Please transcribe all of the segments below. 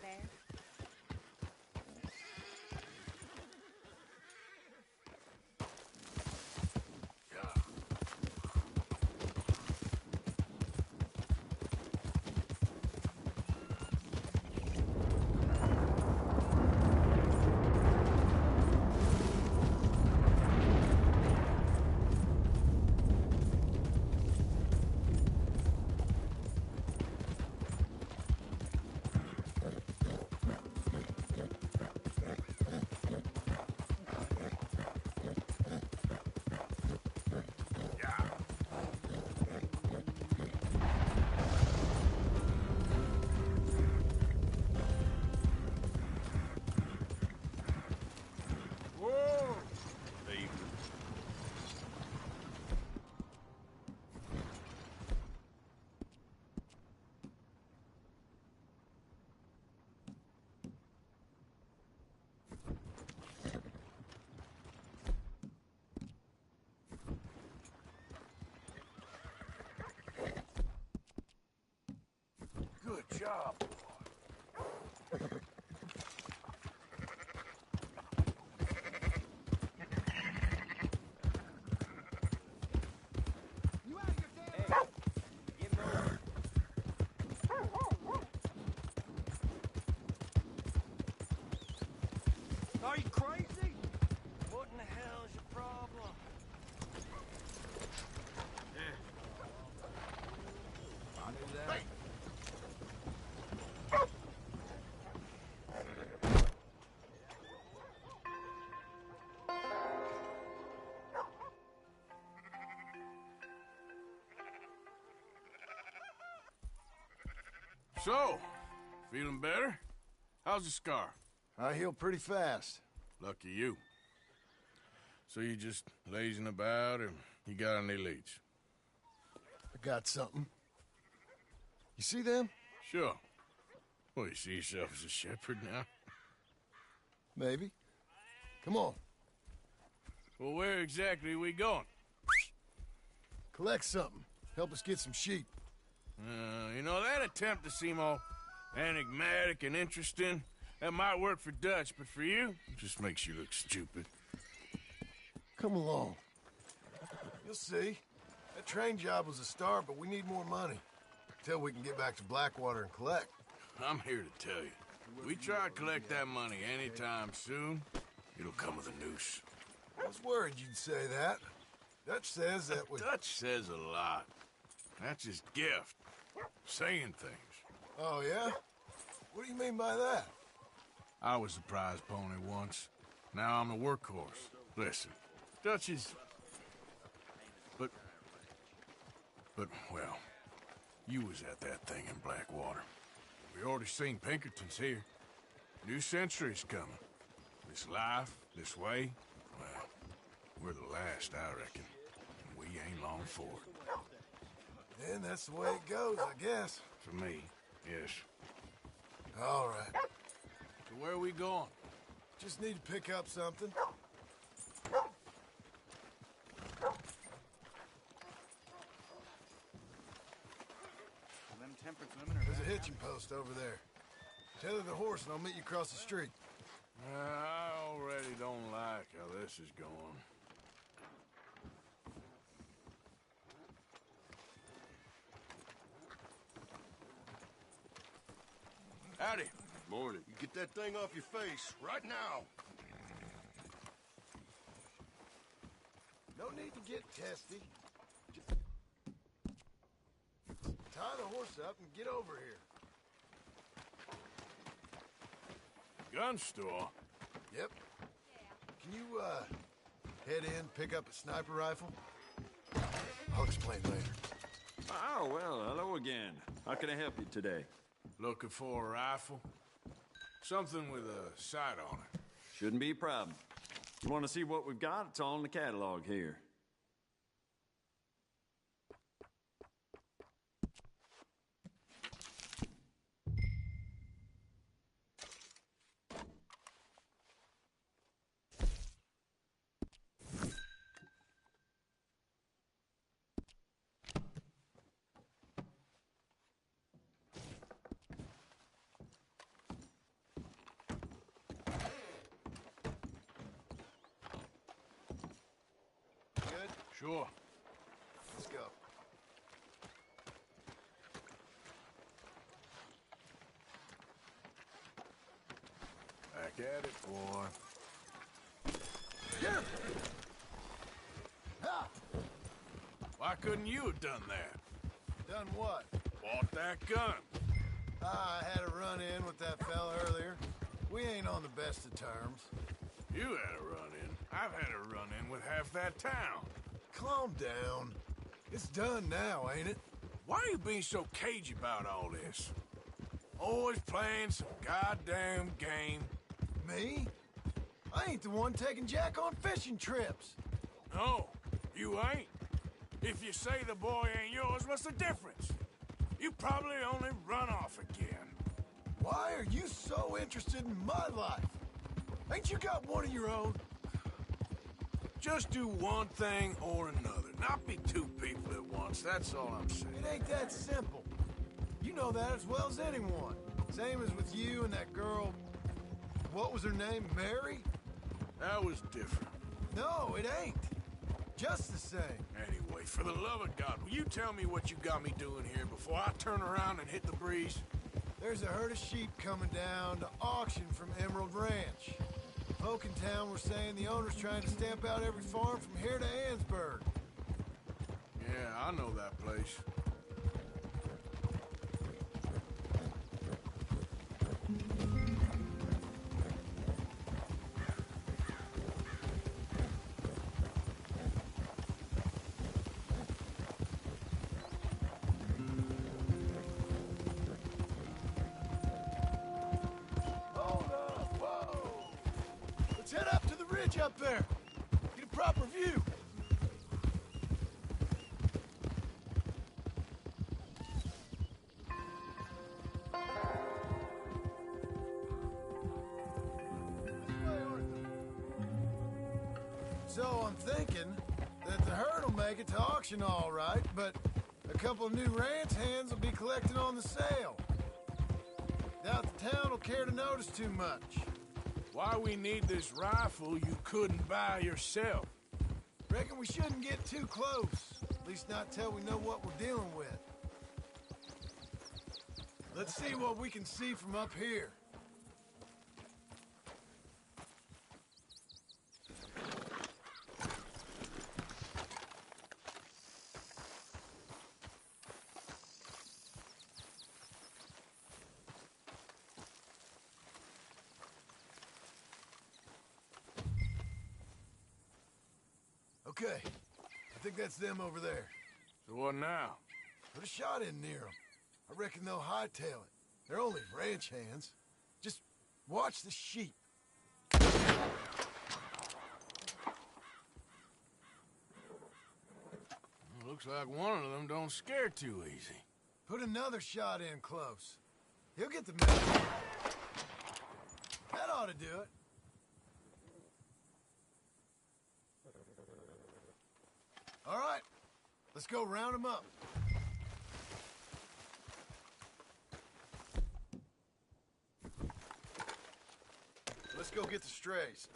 there. Whoa! Thief. Good job. Are you crazy? What in the hell is your problem? Yeah. I knew that. Hey. So, feeling better? How's the scar? I heal pretty fast. Lucky you. So you just lazing about, or you got any leads? I got something. You see them? Sure. Well, you see yourself as a shepherd now? Maybe. Come on. Well, where exactly are we going? Collect something. Help us get some sheep. You know, that attempt to seem all enigmatic and interesting, that might work for Dutch, but for you, it just makes you look stupid. Come along. You'll see. That train job was a start, but we need more money. Till we can get back to Blackwater and collect. I'm here to tell you. We try to collect that money anytime soon, it'll come with a noose. I was worried you'd say that. Dutch says that we... Dutch says a lot. That's his gift. Saying things. Oh, yeah? What do you mean by that? I was the prize pony once. Now I'm the workhorse. Listen, Dutch is... But, well, you was at that thing in Blackwater. We already seen Pinkertons here. New century's coming. This life, this way, well, we're the last, I reckon. And we ain't long for it. And that's the way it goes, I guess. For me, yes. All right. So where are we going? Just need to pick up something. There's a hitching post over there. Tether the horse and I'll meet you across the street. I already don't like how this is going. Howdy. Morning. You get that thing off your face right now. No need to get testy. Just tie the horse up and get over here. Gun store? Yep. Can you, head in, pick up a sniper rifle? I'll explain later. Oh, well, hello again. How can I help you today? Looking for a rifle? Something with a sight on it. Shouldn't be a problem. You want to see what we've got? It's all in the catalog here. Sure. Let's go. Back at it, boy. Here! Ha! Why couldn't you have done that? Done what? Bought that gun. I had a run-in with that fella earlier. We ain't on the best of terms. You had a run-in. I've had a run-in with half that town. Calm down. It's done now, ain't it? Why are you being so cagey about all this? Always playing some goddamn game. Me? I ain't the one taking Jack on fishing trips. No, you ain't. If you say the boy ain't yours, what's the difference? You probably only run off again. Why are you so interested in my life? Ain't you got one of your own? Just do one thing or another. Not be two people at once, that's all I'm saying. It ain't that simple. You know that as well as anyone. Same as with you and that girl... What was her name? Mary? That was different. No, it ain't. Just the same. Anyway, for the love of God, will you tell me what you got me doing here before I turn around and hit the breeze? There's a herd of sheep coming down to auction from Emerald Ranch. Folk in town were saying the owner's trying to stamp out every farm from here to Ansburg. Yeah, I know that place. Hold up, whoa! Let's head up to the ridge up there. Get a proper view. So I'm thinking that the herd will make it to auction all right, but a couple of new ranch hands will be collecting on the sale. Doubt the town will care to notice too much. Why we need this rifle you couldn't buy yourself? Reckon we shouldn't get too close. At least not till we know what we're dealing with. Let's see what we can see from up here. Okay, I think that's them over there. So what now? Put a shot in near them. I reckon they'll hightail it. They're only ranch hands. Just watch the sheep. Looks like one of them don't scare too easy. Put another shot in close. He'll get the message. That ought to do it. All right, let's go round them up. Let's go get the strays.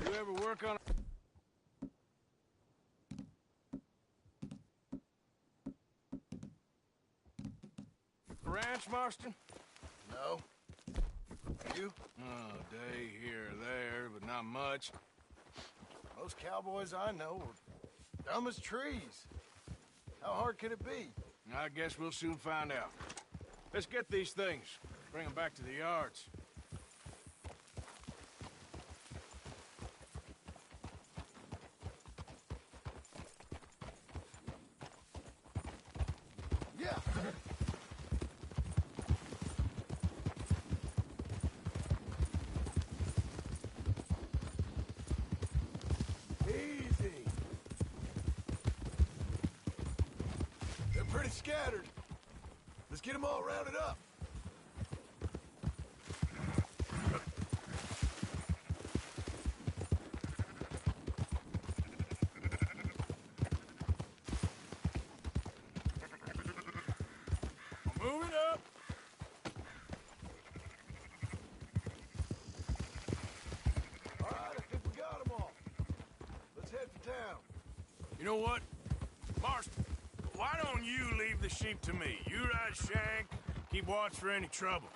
You ever work on a ranch, Marston? No. You? Oh, a day here or there, but not much. Most cowboys I know are dumb as trees. How hard could it be? I guess we'll soon find out. Let's get these things. Bring them back to the yards. Yeah. Easy. They're pretty scattered. Let's get them all rounded up. Move it up. All right, I think we got them all. Let's head for town. You know what? Marston, why don't you leave the sheep to me? You ride Shank, keep watch for any trouble.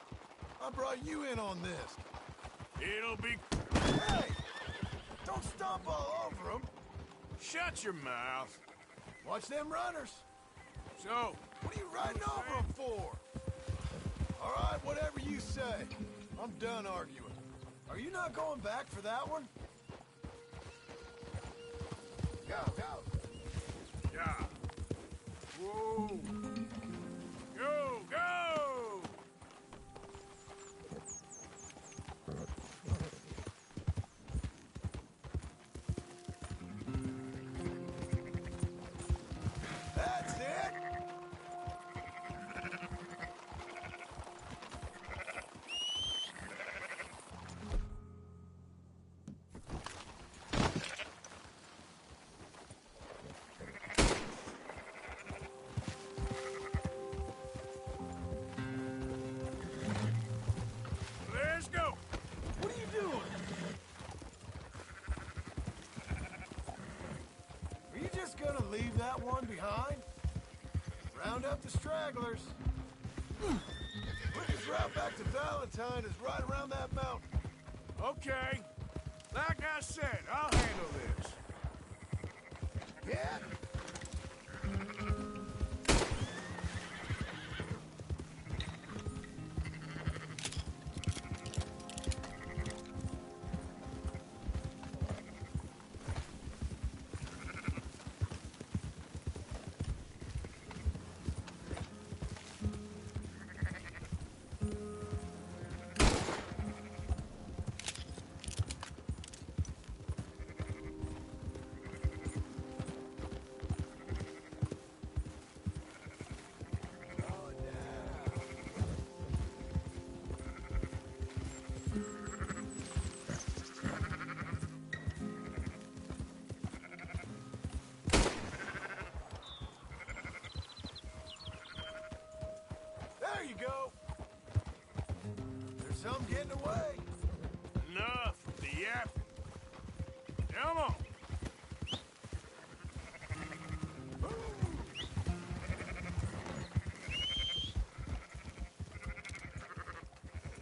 I brought you in on this. It'll be... Hey! Don't stomp all over them. Shut your mouth. Watch them runners. So, What are you riding over them for? All right, whatever you say. I'm done arguing. Are you not going back for that one? Go, go! yeah. Whoa. Go, go! That's it! Let's go! What are you doing? Are you just gonna leave that one behind? Round up the stragglers. Quickest route back to Valentine is right around that mountain. Okay. Like I said, I'll handle this. Yeah? There you go. There's some getting away. Enough of the yapping. Come on.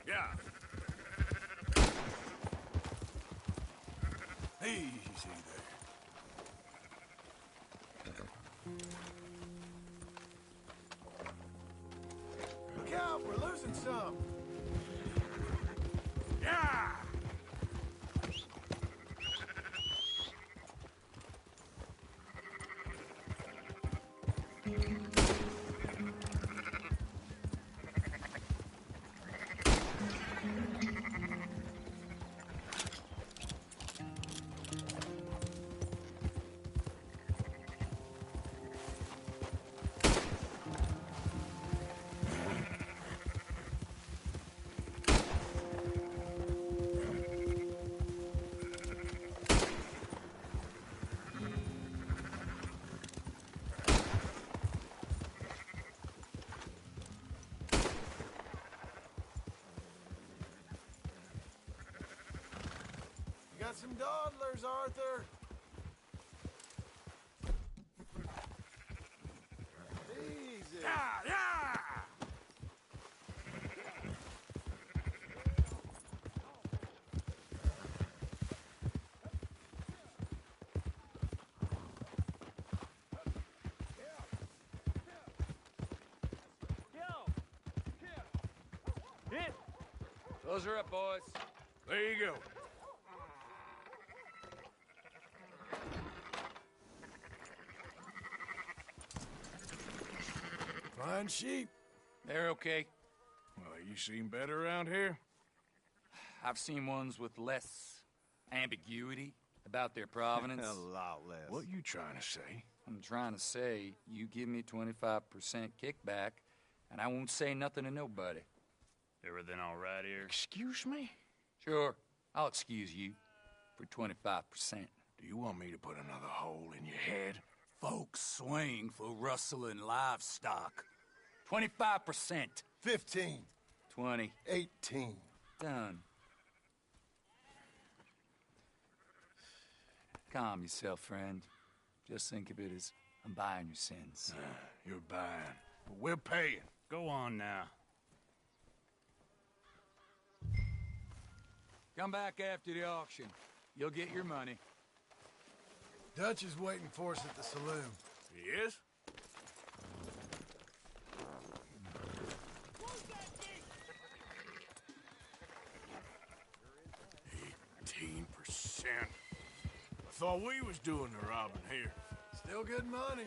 Yeah. Easy there. Look out, we're losing some. Yeah! You got some dawdlers, Arthur. Easy. Yeah, yeah! Close her up, boys. There you go. Fine sheep. They're okay. Well, you seen better around here? I've seen ones with less ambiguity about their provenance. A lot less. What you trying to say? I'm trying to say, you give me 25% kickback, and I won't say nothing to nobody. Everything all right here? Excuse me? Sure, I'll excuse you for 25%. Do you want me to put another hole in your head? Folks swing for rustling livestock. 25%. 15. 20. 18. Done. Calm yourself, friend. Just think of it as I'm buying your sins. You're buying, but we're paying. Go on now. Come back after the auction. You'll get your money. Dutch is waiting for us at the saloon. He is? 18%. I thought we was doing the robbing here. Still good money.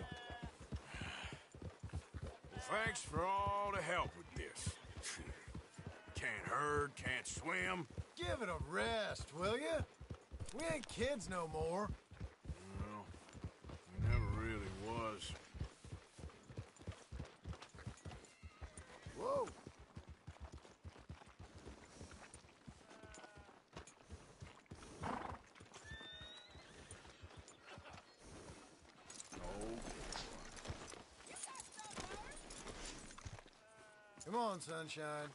Well, thanks for all the help with this. Can't herd, can't swim. Give it a rest, will you? We ain't kids no more. Well, we never really was. Whoa. Come on, sunshine.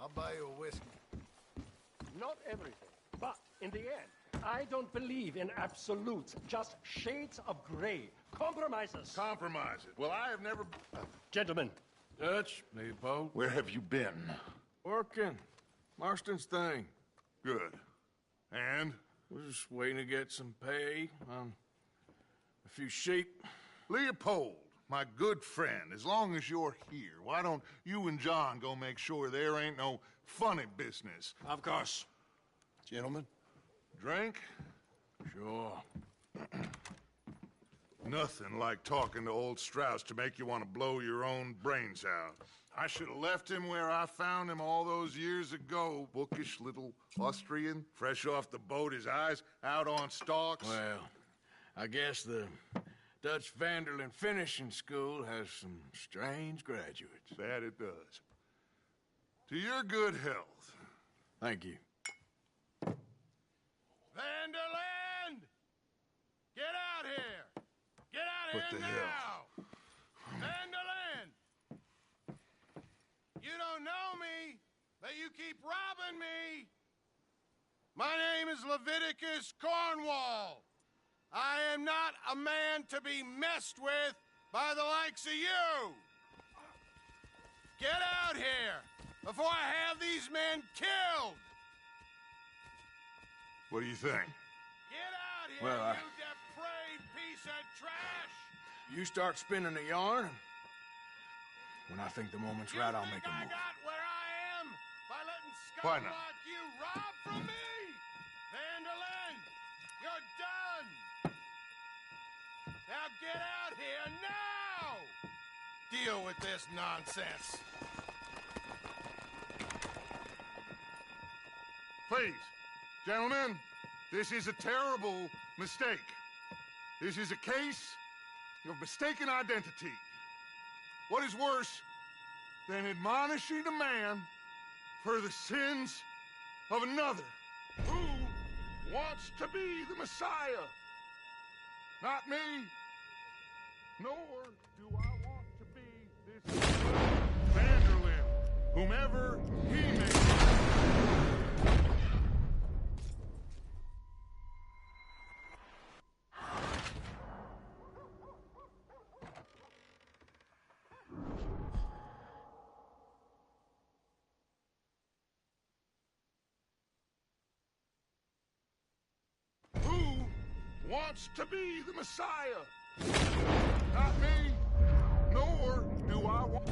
I'll buy you a whiskey. Not everything, but in the end, I don't believe in absolutes, just shades of gray. Compromises. Compromise it. Well, I have never... Gentlemen, Dutch, Leopold. Where have you been? Working. Marston's thing. Good. And? We're just waiting to get some pay on a few sheep. Leopold, my good friend, as long as you're here, why don't you and John go make sure there ain't no funny business? Of course. Gentlemen, drink? Sure. Nothing like talking to old Strauss to make you want to blow your own brains out. I should have left him where I found him all those years ago. Bookish little Austrian, fresh off the boat, his eyes out on stalks. Well, I guess the Dutch Vanderlyn Finishing School has some strange graduates. That it does. To your good health. Thank you. Vanderland! Get out here! Get out What here the now! hell? Vanderland! You don't know me, but you keep robbing me! My name is Leviticus Cornwall. I am not a man to be messed with by the likes of you! Get out here before I have these men killed! What do you think? Get out here, Well, you depraved piece of trash! You start spinning the yarn. When I think the moment's You right, I'll think make a I move. got where I am by letting Why scum not? like you rob from me? Vanderlyn, you're done! Now get out here now! Deal with this nonsense. Please, gentlemen, this is a terrible mistake. This is a case of mistaken identity. What is worse than admonishing a man for the sins of another who wants to be the Messiah? Not me, nor do I want to be this Vanderlyn, whomever he may be. Who wants to be the Messiah? Not me, nor do I want...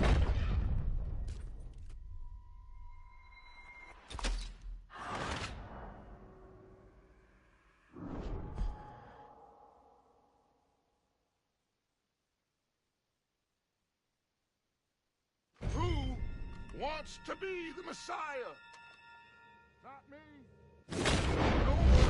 Who wants to be the Messiah? Not me, nor...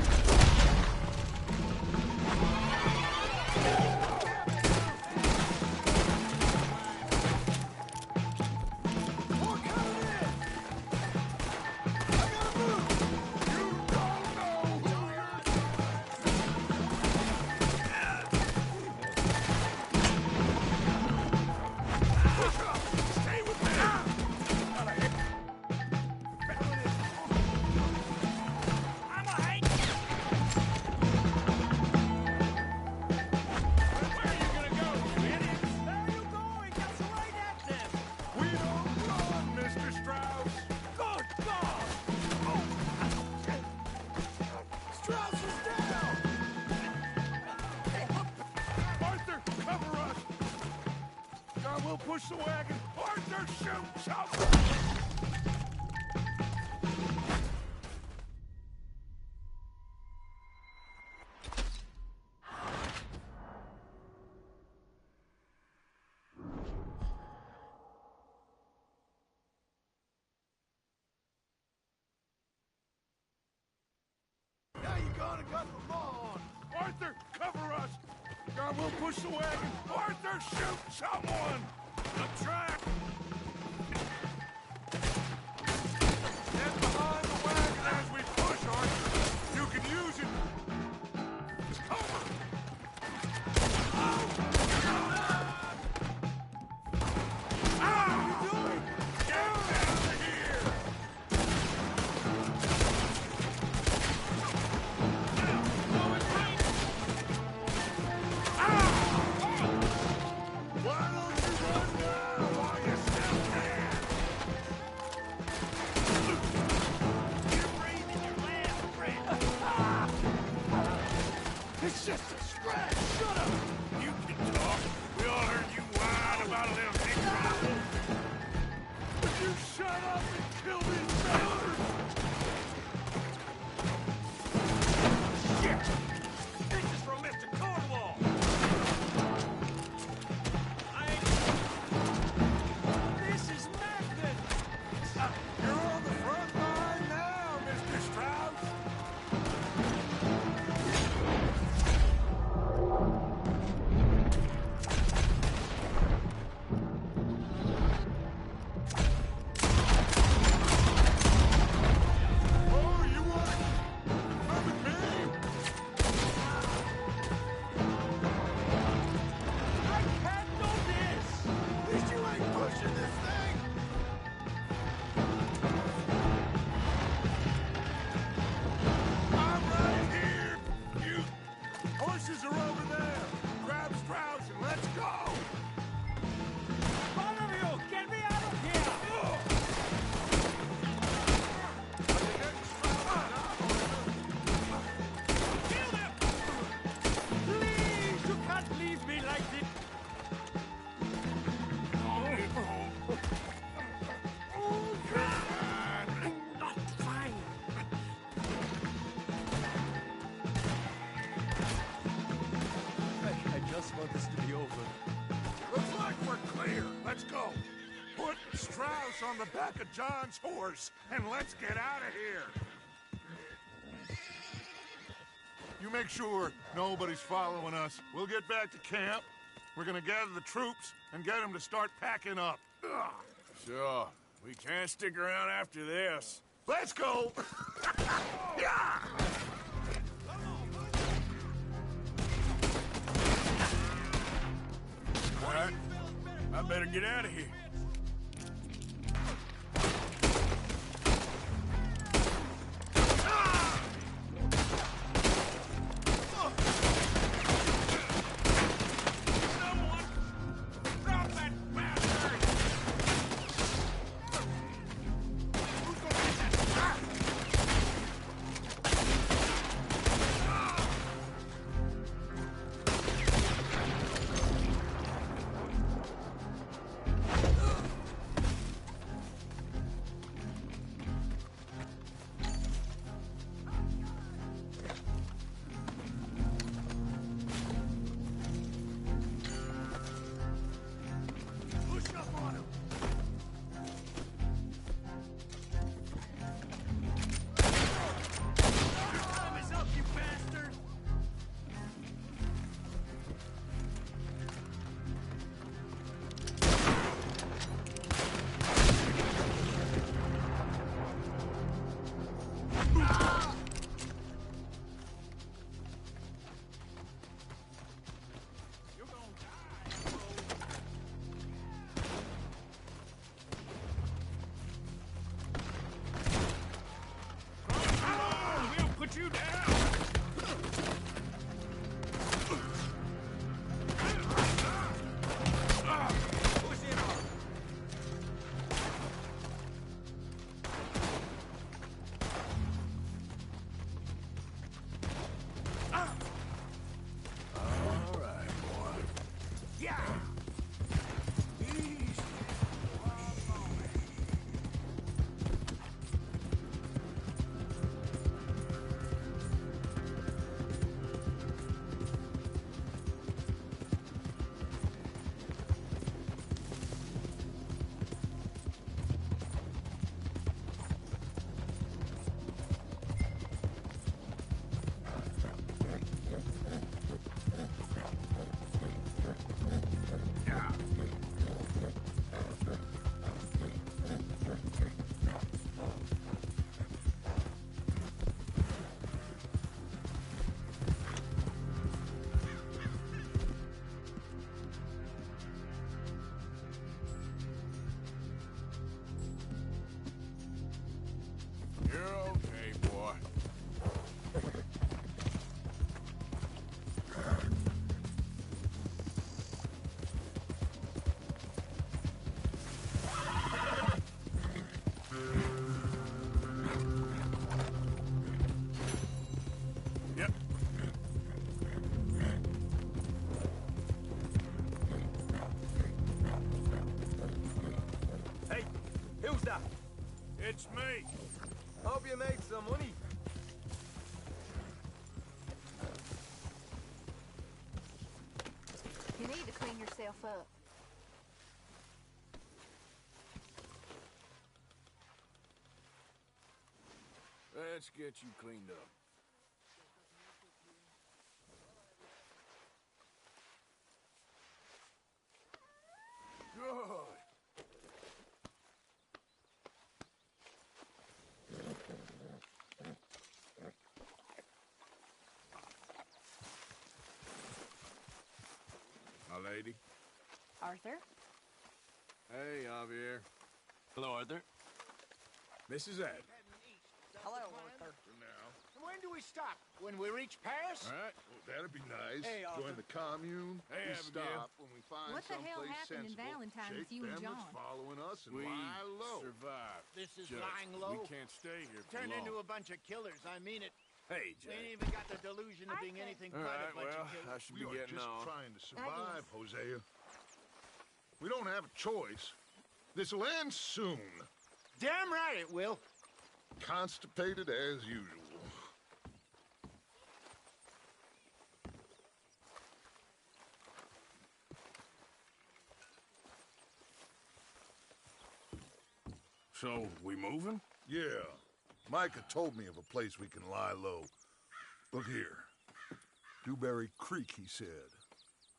push the wagon. Arthur, shoot something! Now you gonna cut the lawn. Arthur, cover us! God, we'll push the wagon! Arthur, shoot someone! The track! Get behind the wagon as we push, Arthur! You can use it as cover! What are you doing? Get out of here! Why don't you run now while you still can? You're breathing your last breath. It's just a scratch. Shut up. You can talk. We all heard you whine about a little thing. Would you shut up and kill these sailors? Shit! This is from Mr. Cornwall. This is Macbeth! You're on the front line now, Mr. Strauss! Oh, you want it? Come with me! I can't do this! At least you ain't pushing this thing. I'm right here! You... Horses are over there! Grab Strauss and let's go! All of you, get me out of here! Kill them! Please, you can't leave me like this! I'm not fine. I just want this to be over. Looks like we're clear. Let's go. Put Strauss on the back of John's horse, and let's get out of here. You make sure nobody's following us. We'll get back to camp. We're gonna gather the troops and get them to start packing up. Ugh. Sure. We can't stick around after this. Let's go! Yeah! All right. I better get out of here. It's me. Hope you make some money. You need to clean yourself up. Let's get you cleaned up. Good. My lady. Arthur? Hey, Javier. Hello, Arthur. Mrs. Adams. Hello, Arthur. For now. When do we stop? When we reach Paris? All right. Well, that'd be nice. Hey, Join the commune. Hey, we Abigail. stop when we find What the hell someplace happened in sensible. Valentine with Shake you and them that's John? following us and We lie low. survived. This is Judge, lying low? We can't stay here for Turned long. into a bunch of killers. I mean it. Hey, We Jack. ain't even got the delusion of being Arthur. anything All but right, a bunch well, of I killers. should We be are getting just on. trying to survive, guess. Hosea. We don't have a choice. This'll end soon. Damn right it will. Constipated as usual. So, we moving? Yeah. Micah told me of a place we can lie low. Look here. Dewberry Creek, he said.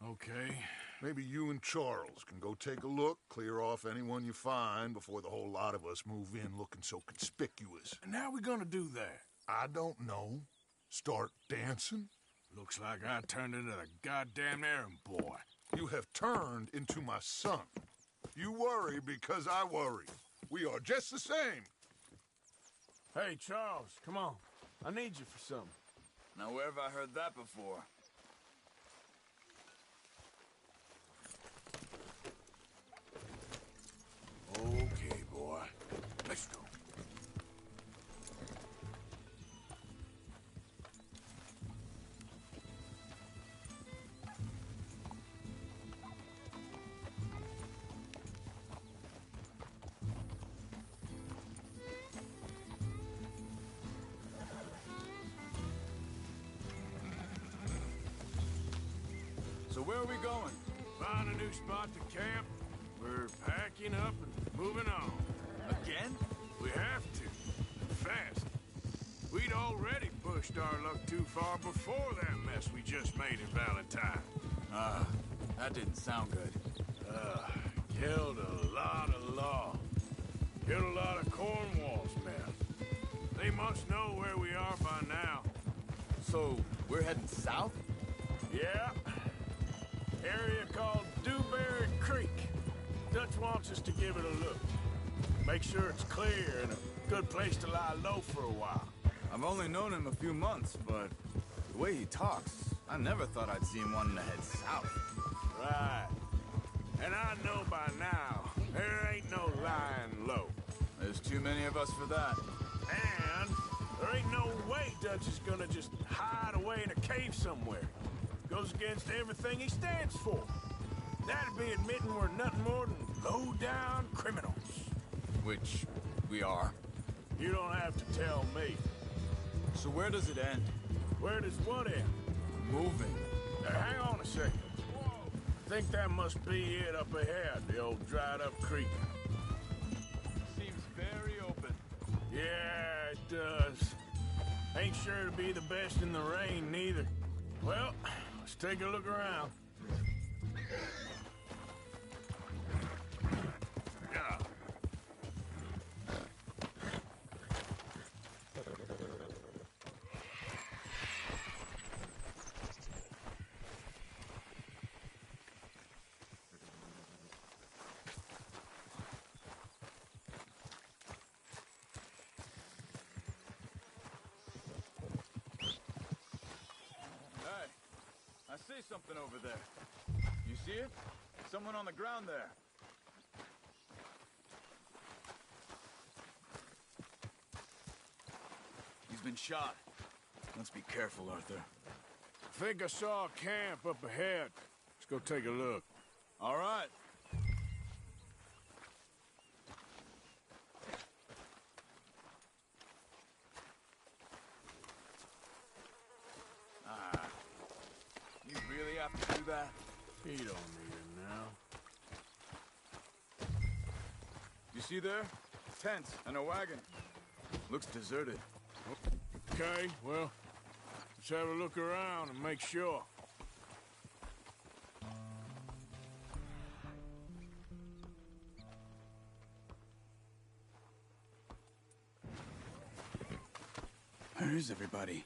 Okay. Maybe you and Charles can go take a look, clear off anyone you find before the whole lot of us move in looking so conspicuous. And how we gonna do that? I don't know. Start dancing? Looks like I turned into the goddamn errand boy. You have turned into my son. You worry because I worry. We are just the same. Hey, Charles, come on. I need you for something. Now, where have I heard that before? Okay, boy. Let's go. So where are we going? Find a new spot to camp. We're packing up and moving on. Again? We have to. And fast. We'd already pushed our luck too far before that mess we just made in Valentine. That didn't sound good. Killed a lot of law. Killed a lot of Cornwall's men. They must know where we are by now. So, we're heading south? Yeah. Area called Dewberry Creek. Dutch wants us to give it a look. Make sure it's clear and a good place to lie low for a while. I've only known him a few months, but the way he talks, I never thought I'd see him wanting to head south. Right. And I know by now, there ain't no lying low. There's too many of us for that. And there ain't no way Dutch is gonna just hide away in a cave somewhere. Goes against everything he stands for. That'd be admitting we're nothing more than low-down criminals. Which we are. You don't have to tell me. So where does it end? Where does what end? Moving. Now, hang on a second. Think that must be it up ahead, the old dried-up creek. Seems very open. Yeah, it does. Ain't sure to be the best in the rain, neither. Well, let's take a look around. Yeah. Hey, I see something over there. You see it? Someone on the ground there. He's been shot. Let's be careful, Arthur. I think I saw a camp up ahead. Let's go take a look. All right. have to do that? He don't need him now. You see there? Tents and a wagon. Looks deserted. Okay, well, let's have a look around and make sure. Where is everybody?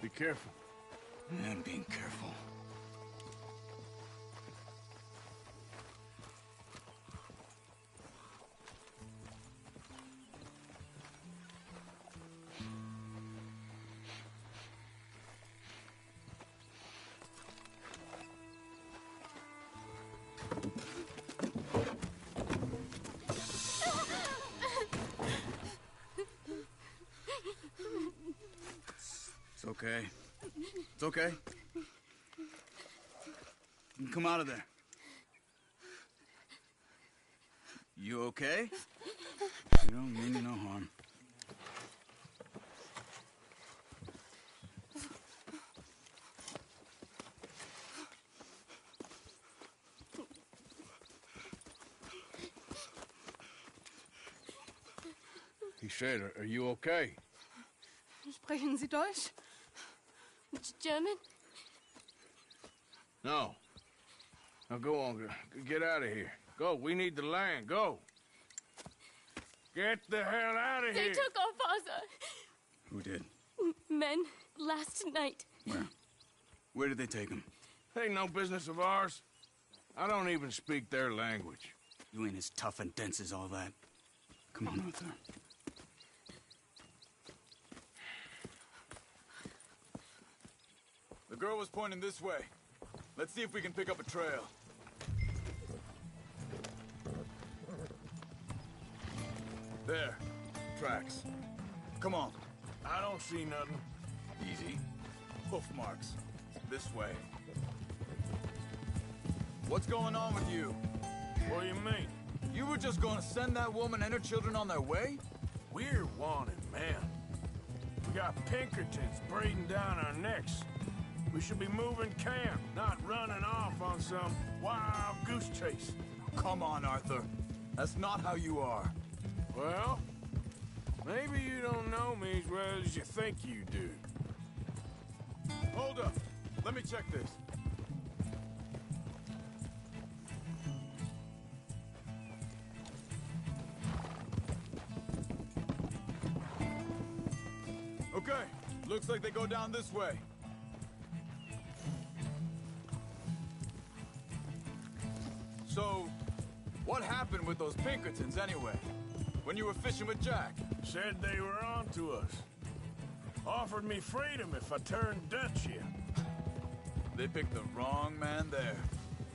Be careful. I'm being careful. It's okay. It's okay. You can come out of there. You okay? You don't mean you no harm. He said, are you okay? Sprechen Sie Deutsch? German? No. Now go on, get out of here. Go, we need the land, go. Get the hell out of They here. took our father. Who did? Men last night. Where? Where did they take him? Ain't no business of ours. I don't even speak their language. You ain't as tough and dense as all that. Come on, Arthur. The girl was pointing this way. Let's see if we can pick up a trail. There. Tracks. Come on. I don't see nothing. Easy. Hoof marks. This way. What's going on with you? What do you mean? You were just gonna send that woman and her children on their way? We're wanted, man. We got Pinkertons breathing down our necks. We should be moving camp, not running off on some wild goose chase. Come on, Arthur. That's not how you are. Well, maybe you don't know me as well as you think you do. Hold up. Let me check this. Okay. Looks like they go down this way. So, what happened with those Pinkertons anyway? When you were fishing with Jack? Said they were on to us. Offered me freedom if I turned Dutch here. They picked the wrong man there.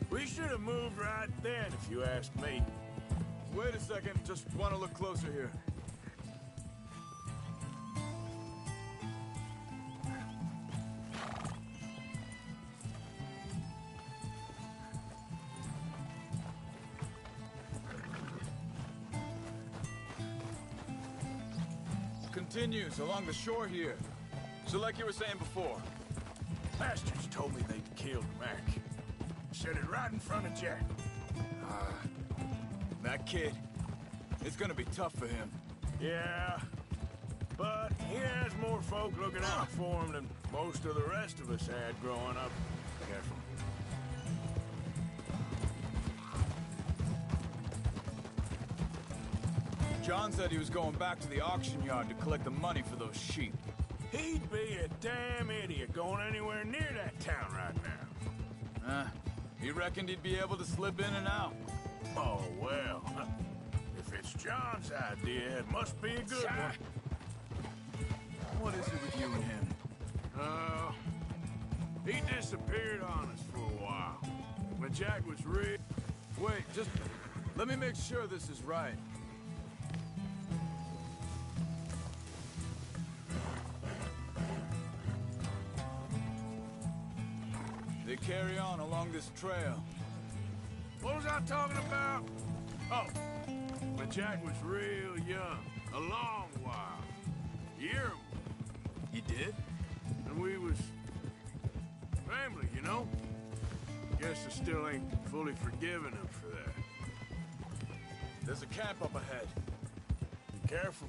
We should have moved right then, if you ask me. Wait a second, just want to look closer here. Continues along the shore here. So like you were saying before. Bastards told me they'd killed Mac. Said it right in front of Jack. That kid, it's gonna be tough for him. Yeah, but he has more folk looking out for him than most of the rest of us had growing up. Careful. John said he was going back to the auction yard to collect the money for those sheep. He'd be a damn idiot going anywhere near that town right now. He reckoned he'd be able to slip in and out. Oh, well. If it's John's idea, it must be a good one. What is it with you and him? He disappeared on us for a while. When Jack was real... Wait, just let me make sure this is right. They carry on along this trail. What was I talking about? Oh, when Jack was real young. A long while. Year He did? And we was family, you know? Guess I still ain't fully forgiven him for that. There's a camp up ahead. Be careful.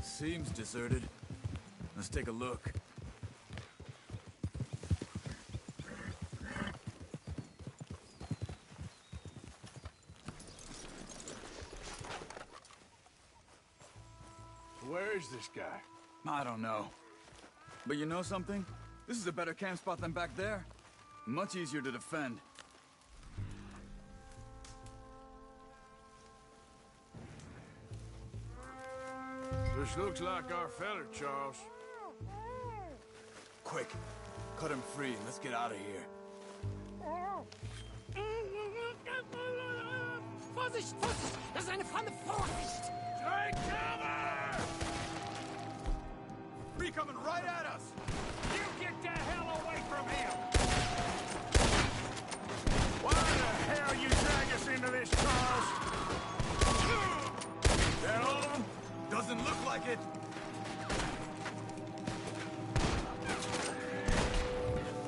Seems deserted. Let's take a look. Where is this guy? I don't know. But you know something? This is a better camp spot than back there. Much easier to defend. This looks like our feller, Charles. Quick, cut him free and let's get out of here. Vorsicht, Vorsicht! Das ist eine Pfanne! Vorsicht! Take cover! Free coming right at us! You get the hell away from him! Why the hell you drag us into this, Charles? That all of them? Doesn't look like it.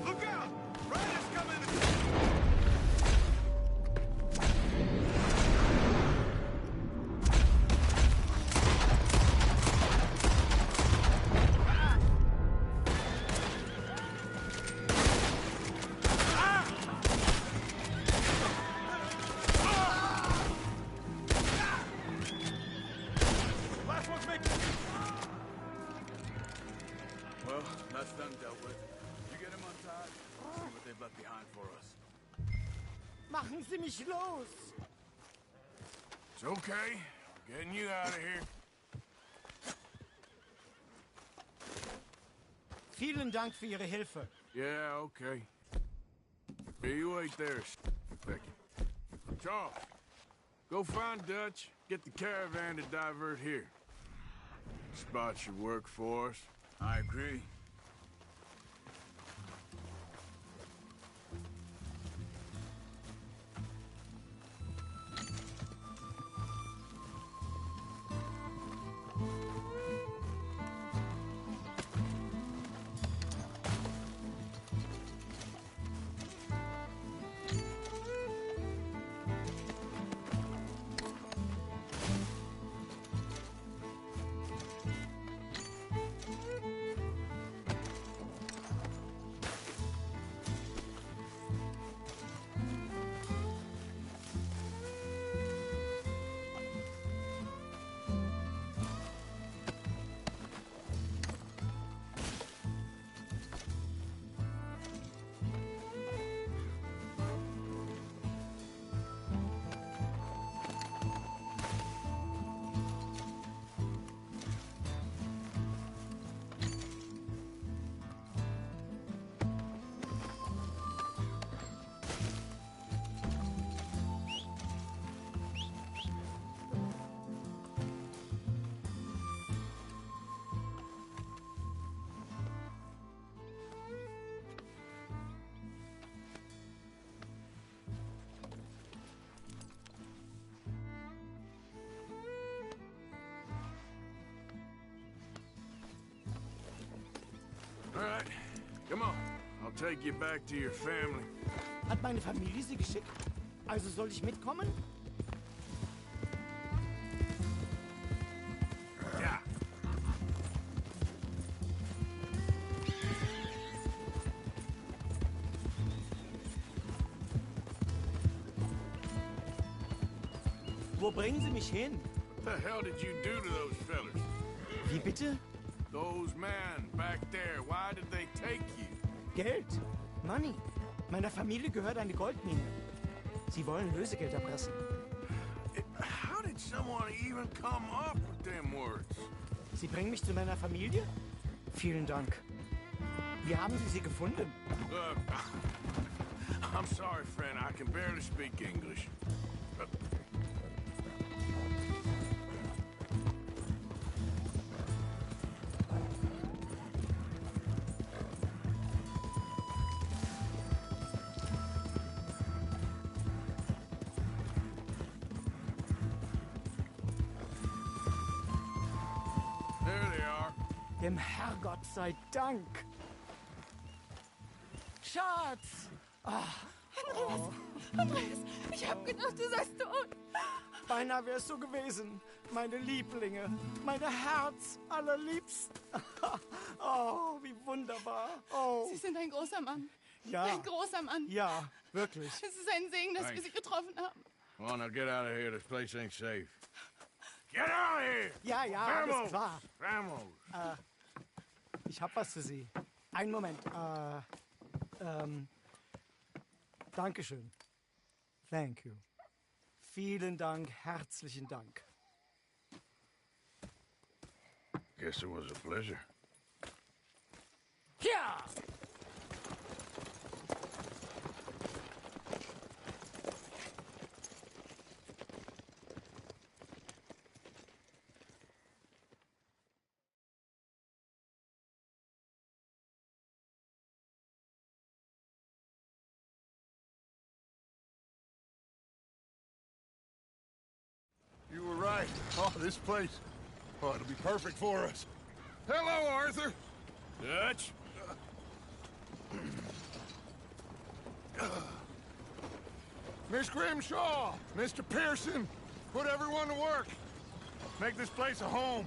Look out! Riders coming! Well, that's done dealt with. You get him untied, see what they've left behind for us. Machen Sie mich los! It's okay. We're getting you out of here. Vielen Dank für Ihre Hilfe. Yeah, okay. Here, you wait there, Becky. Charles, go find Dutch, get the caravan to divert here. Spot should work for us. I agree. All right, come on. I'll take you back to your family. Hat meine Familie Sie geschickt? Also soll ich mitkommen? Ja. Wo bringen Sie mich hin? What the hell did you do to those fellers? Wie bitte? Those men back there, why did they take you? Geld. Money. Meiner Familie gehört eine Goldmine. Sie wollen Lösegeld erpressen. How did someone even come up with them words? Sie bringen mich zu meiner Familie? Vielen Dank. Wie haben Sie sie gefunden? Look, I'm sorry, friend. I can barely speak English. Dem Herrgott sei Dank. Schatz! Andreas, ich hab gedacht, du seist tot. Beinahe wär's so gewesen. Meine Lieblinge, meine Herz allerliebsten. Oh, wie wunderbar. Oh, Sie sind ein großer Mann. ja. Ein großer Mann. Ja, wirklich. Es ist ein Segen, dass wir Sie getroffen haben. Come on, now get out of here. This place ain't safe. Get out of here! Ja, ja, alles klar. Vamos! Ich hab was für Sie. Einen Moment. Dankeschön. Thank you. Vielen Dank, herzlichen Dank. Guess it was a pleasure. Ja! You were right. Oh, this place. Oh, it'll be perfect for us. Hello, Arthur. Dutch? Miss Grimshaw, Mr. Pearson, put everyone to work. Make this place a home.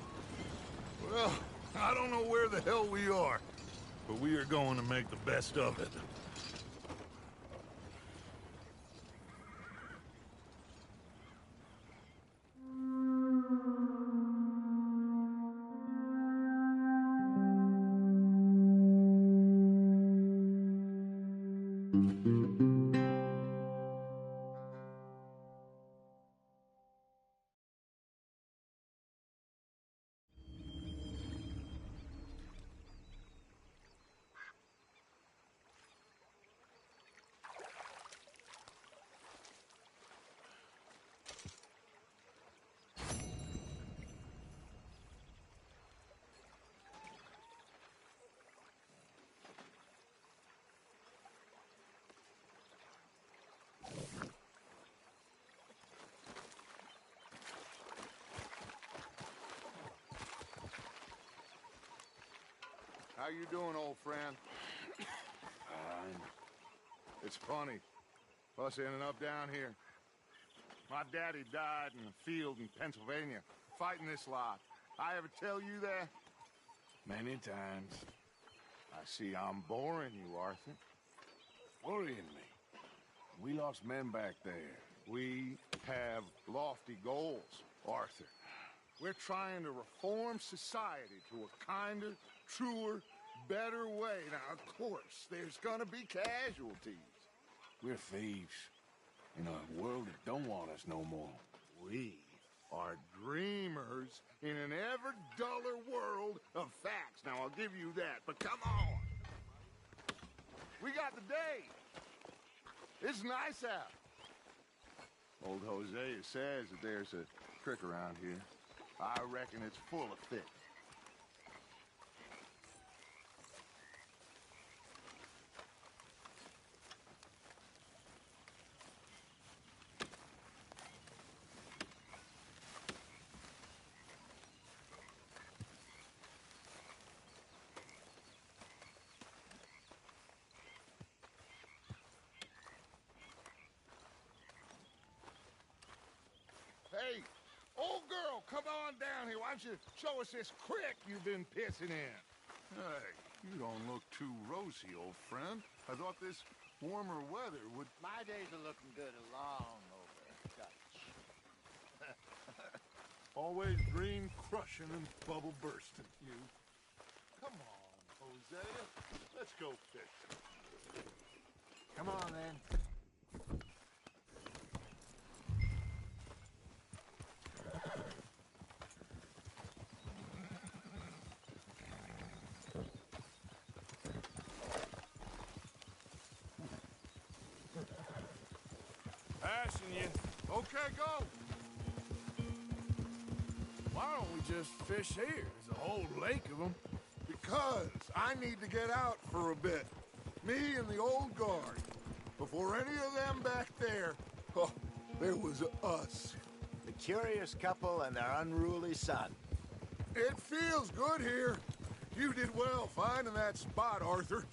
Well, I don't know where the hell we are, but we are going to make the best of it. How you doing, old friend? It's funny, us ending up down here. My daddy died in a field in Pennsylvania, fighting this lot. I ever tell you that? Many times. I see I'm boring you, Arthur. Worrying me. We lost men back there. We have lofty goals, Arthur. We're trying to reform society to a kinder, truer, better way. Now, of course, there's gonna be casualties. We're thieves. In a world that don't want us no more. We are dreamers in an ever duller world of facts. Now, I'll give you that, but come on. We got the day. It's nice out. Old Hosea says that there's a creek around here. I reckon it's full of fish. Hey, old girl, come on down here. Why don't you show us this creek you've been pissing in? Hey, you don't look too rosy, old friend. I thought this warmer weather would... My days are looking good along over, Dutch. Always green crushing and bubble bursting, you. Come on, Hosea. Let's go fishing. Come on, then. Passing you. Okay, go. Why don't we just fish here? There's a whole lake of them. Because I need to get out for a bit. Me and the old guard. Before any of them back there, oh, there was us. The curious couple and their unruly son. It feels good here. You did well finding that spot, Arthur.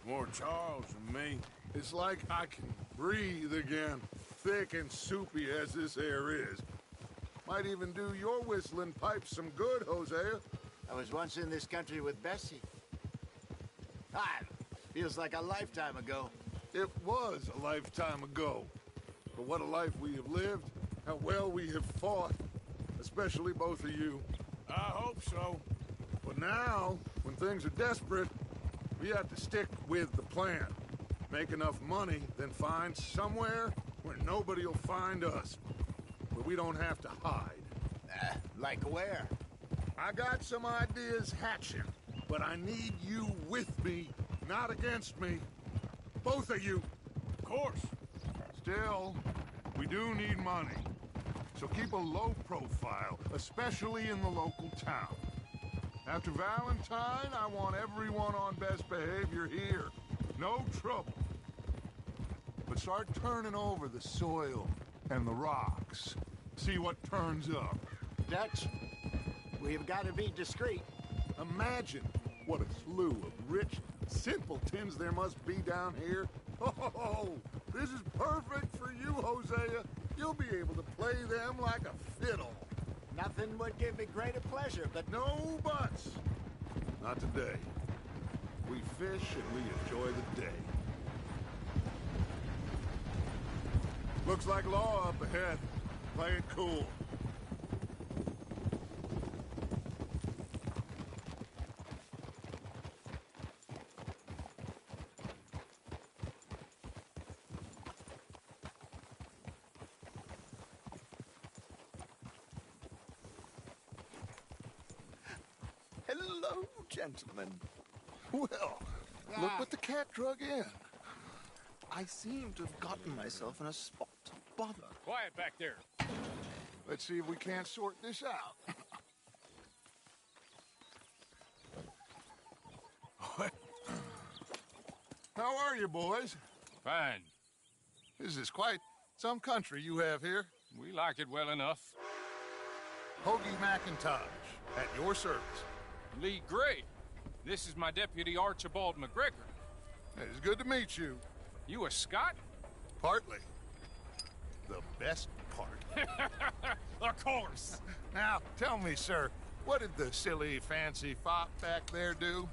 More Charles than me. It's like I can breathe again, thick and soupy as this air is. Might even do your whistling pipes some good, Hosea. I was once in this country with Bessie. Feels like a lifetime ago. It was a lifetime ago. But what a life we have lived, how well we have fought. Especially both of you. I hope so. But now, when things are desperate, we have to stick with the plan. Make enough money, then find somewhere where nobody will find us. Where we don't have to hide. Like where? I got some ideas hatching, but I need you with me, not against me. Both of you. Of course. Still, we do need money. So keep a low profile, especially in the local town. After Valentine, I want everyone on best behavior here. No trouble. But start turning over the soil and the rocks. See what turns up. Dutch, we've got to be discreet. Imagine what a slew of rich simpletons there must be down here. Oh, this is perfect for you, Hosea. You'll be able to play them like a fiddle. Nothing would give me greater pleasure, but... No buts. Not today. We fish and we enjoy the day. Looks like law up ahead. Play it cool. Hello, gentlemen. Well, look what the cat drug in. I seem to have gotten myself in a spot of bother. Quiet back there. Let's see if we can't sort this out. How are you, boys? Fine. This is quite some country you have here. We like it well enough. Hoagie McIntosh, at your service. Lee Gray. This is my deputy Archibald McGregor. It's good to meet you. You a Scot? Partly. The best part. Of course. Now, tell me, sir, what did the silly, fancy fop back there do?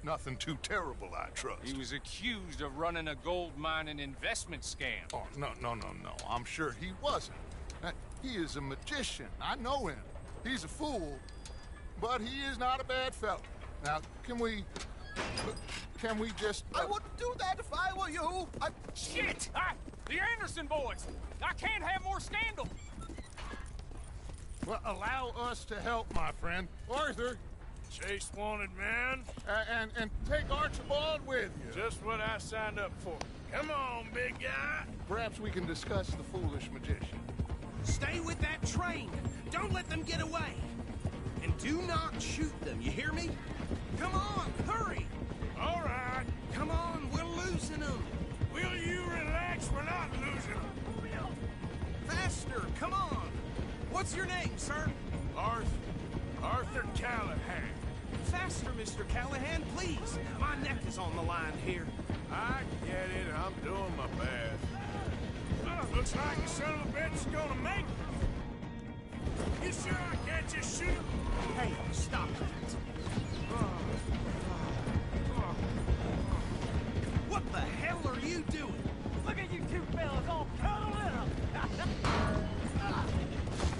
Nothing too terrible, I trust. He was accused of running a gold mining investment scam. Oh, no. I'm sure he wasn't. He is a magician. I know him. He's a fool, but he is not a bad fellow. Now, can we just... I wouldn't do that if I were you. Shit! The Anderson boys! I can't have more scandal! Well, allow us to help, my friend. Arthur! Chase wanted man. And take Archibald with you. Just what I signed up for. Come on, big guy. Perhaps we can discuss the foolish magician. Stay with that train. Don't let them get away. And do not shoot them, you hear me? Come on, hurry! All right. Come on, we're losing them. Will you relax? We're not losing them. Faster, come on. What's your name, sir? Arthur Callahan. Faster, Mr. Callahan, please. My neck is on the line here. I get it. I'm doing my best. Looks like the son of a bitch is gonna make it. You sure I can't just shoot him? Hey, stop that. What the hell are you doing? Look at you two fellas all cuddling up.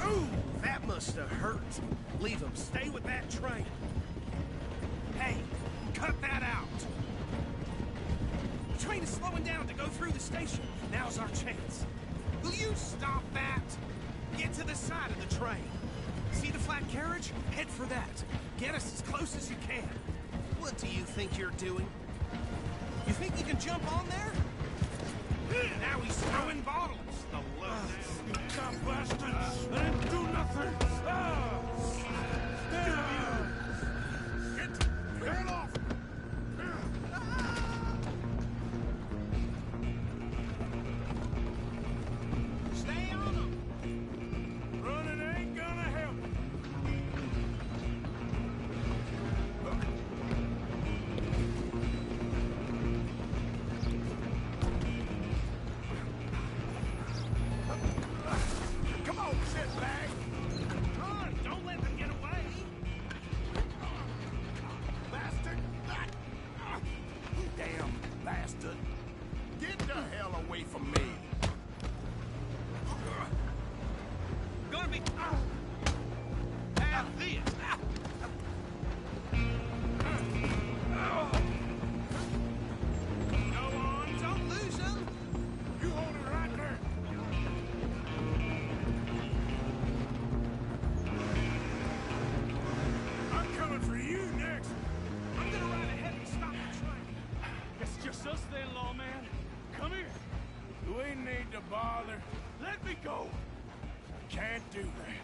Ooh, that must have hurt. Leave them. Stay with that train. Hey, cut that out. The train is slowing down to go through the station. Now's our chance. Will you stop that? Get to the side of the train. See the flat carriage? Head for that. Get us as close as you can. What do you think you're doing? You think you can jump on there? Now he's throwing bottles. The loser. You dumb bastards! I didn't do nothing! Damn you! Get off! Stay on him! Running ain't gonna help. away from me. Gonna be... Have this! Go on, don't lose them! You hold it right there. I'm coming for you next. I'm gonna ride ahead and stop the train. It's just us then, lawman. Come here. We need to bother. Let me go. Can't do that.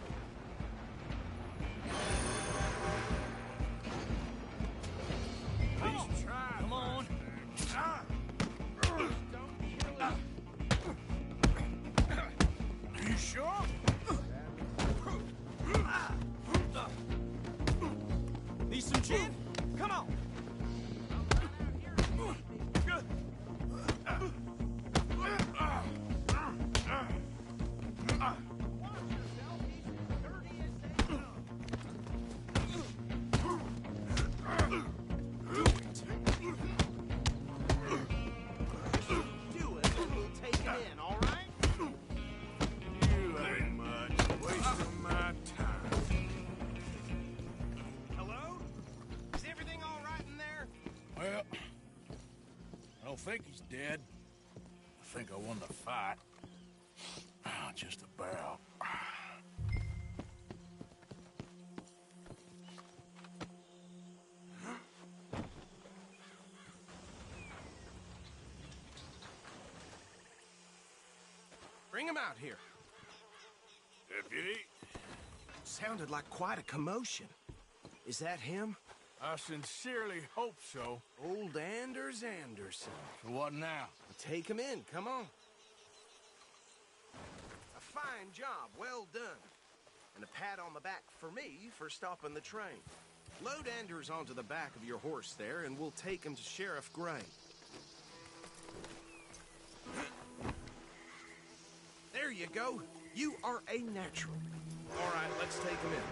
Please try. Come on. Ah. Are you sure? Need some gin? Come on. Good. Do it, and we'll take it in, all right? You ain't much. Wasting my time. Hello? Is everything all right in there? Well, I don't think he's dead. I think I won the fight. Just about. Bring him out here. Deputy? Sounded like quite a commotion. Is that him? I sincerely hope so. Old Anders Anderson. So what now? Take him in, come on. A fine job, well done. And a pat on the back for me for stopping the train. Load Anders onto the back of your horse there, and we'll take him to Sheriff Gray. There you go. You are a natural. All right, let's take him in.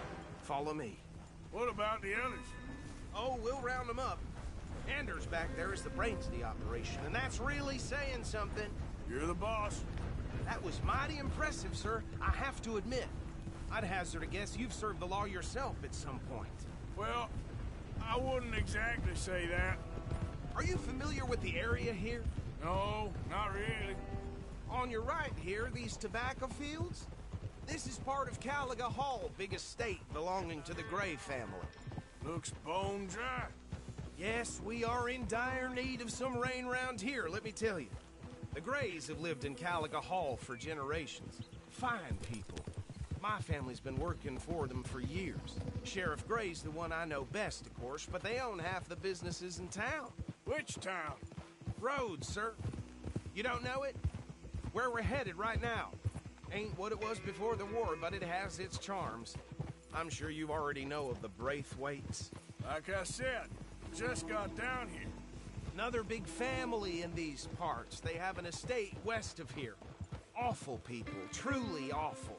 Follow me. What about the others? Oh, we'll round them up. Anders back there is the brains of the operation, and that's really saying something. You're the boss. That was mighty impressive, sir. I have to admit. I'd hazard a guess you've served the law yourself at some point. Well, I wouldn't exactly say that. Are you familiar with the area here? No, not really. On your right here, these tobacco fields? This is part of Caliga Hall, big estate belonging to the Gray family. Looks bone dry. Yes, we are in dire need of some rain round here, let me tell you. The Grays have lived in Caliga Hall for generations. Fine people. My family's been working for them for years. Sheriff Gray's the one I know best, of course, but they own half the businesses in town. Which town? Rhodes, sir. You don't know it? Where we're headed right now. Ain't what it was before the war, but it has its charms. I'm sure you already know of the Braithwaites. Like I said, just got down here. Another big family in these parts. They have an estate west of here. Awful people, truly awful.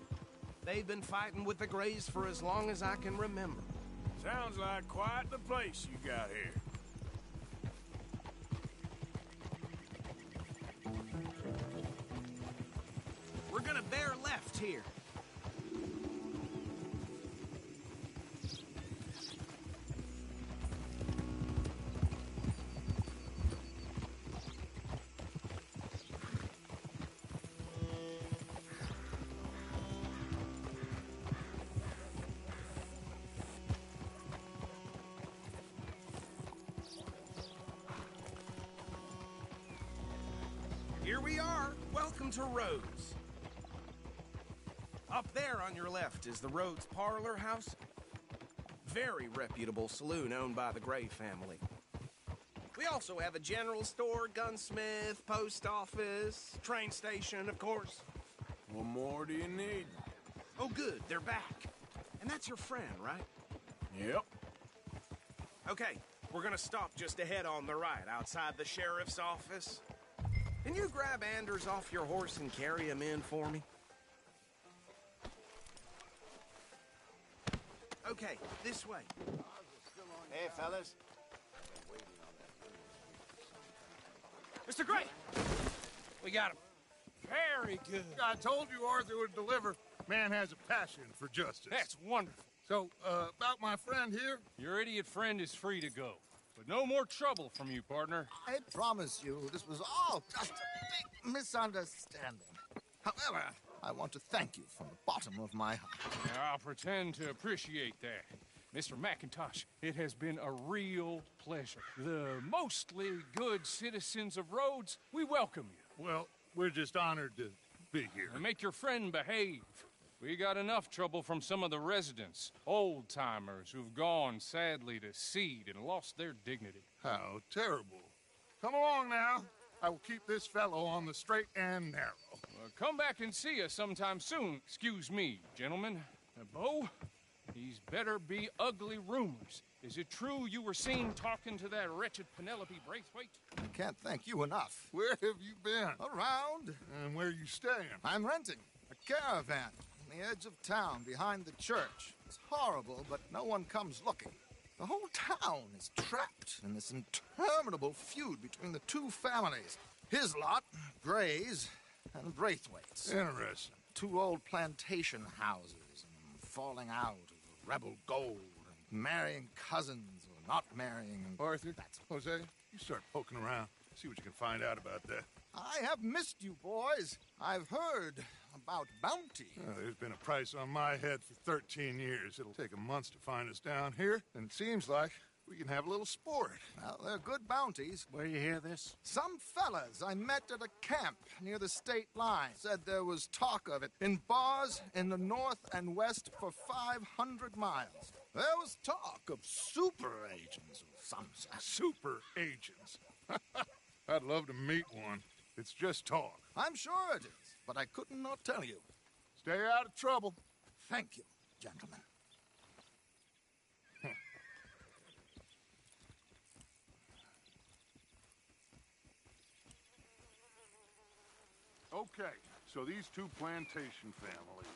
They've been fighting with the Grays for as long as I can remember. Sounds like quite the place you got here. We're gonna bear left here. Here we are. Welcome to Rhodes. Up there on your left is the Rhodes Parlor House. Very reputable saloon owned by the Gray family. We also have a general store, gunsmith, post office, train station, of course. What more do you need? Oh, good. They're back. And that's your friend, right? Yep. Okay, we're gonna stop just ahead on the right, outside the sheriff's office. Can you grab Anders off your horse and carry him in for me? Okay, this way. Hey, fellas. Mr. Gray! We got him. Very good. I told you Arthur would deliver. Man has a passion for justice. That's wonderful. So, about my friend here? Your idiot friend is free to go. But no more trouble from you, partner. I promise you, this was all just a big misunderstanding. However, I want to thank you from the bottom of my heart. I'll pretend to appreciate that. Mr. McIntosh, it has been a real pleasure. The mostly good citizens of Rhodes, we welcome you. Well, we're just honored to be here. And make your friend behave. We got enough trouble from some of the residents, old-timers who've gone, sadly, to seed and lost their dignity. How terrible. Come along now. I will keep this fellow on the straight and narrow. Come back and see us sometime soon. Excuse me, gentlemen. Bo, these better be ugly rumors. Is it true you were seen talking to that wretched Penelope Braithwaite? I can't thank you enough. Where have you been? Around. And where are you staying? I'm renting a caravan on the edge of town behind the church. It's horrible, but no one comes looking. The whole town is trapped in this interminable feud between the two families. His lot, Gray's, and Braithwaite's. Interesting. Two old plantation houses, and falling out over rebel gold, and marrying cousins or not marrying. And Arthur, Jose, you start poking around. See what you can find out about that. I have missed you, boys. I've heard about bounty. There's been a price on my head for 13 years. It'll take a month to find us down here, and it seems like we can have a little sport. Well, they're good bounties. Where you hear this? Some fellas I met at a camp near the state line said there was talk of it in bars in the north and west for 500 miles. There was talk of super agents of some sort. Super agents. I'd love to meet one. It's just talk. I'm sure it is, but I couldn't not tell you. Stay out of trouble. Thank you, gentlemen. Okay, so these two plantation families.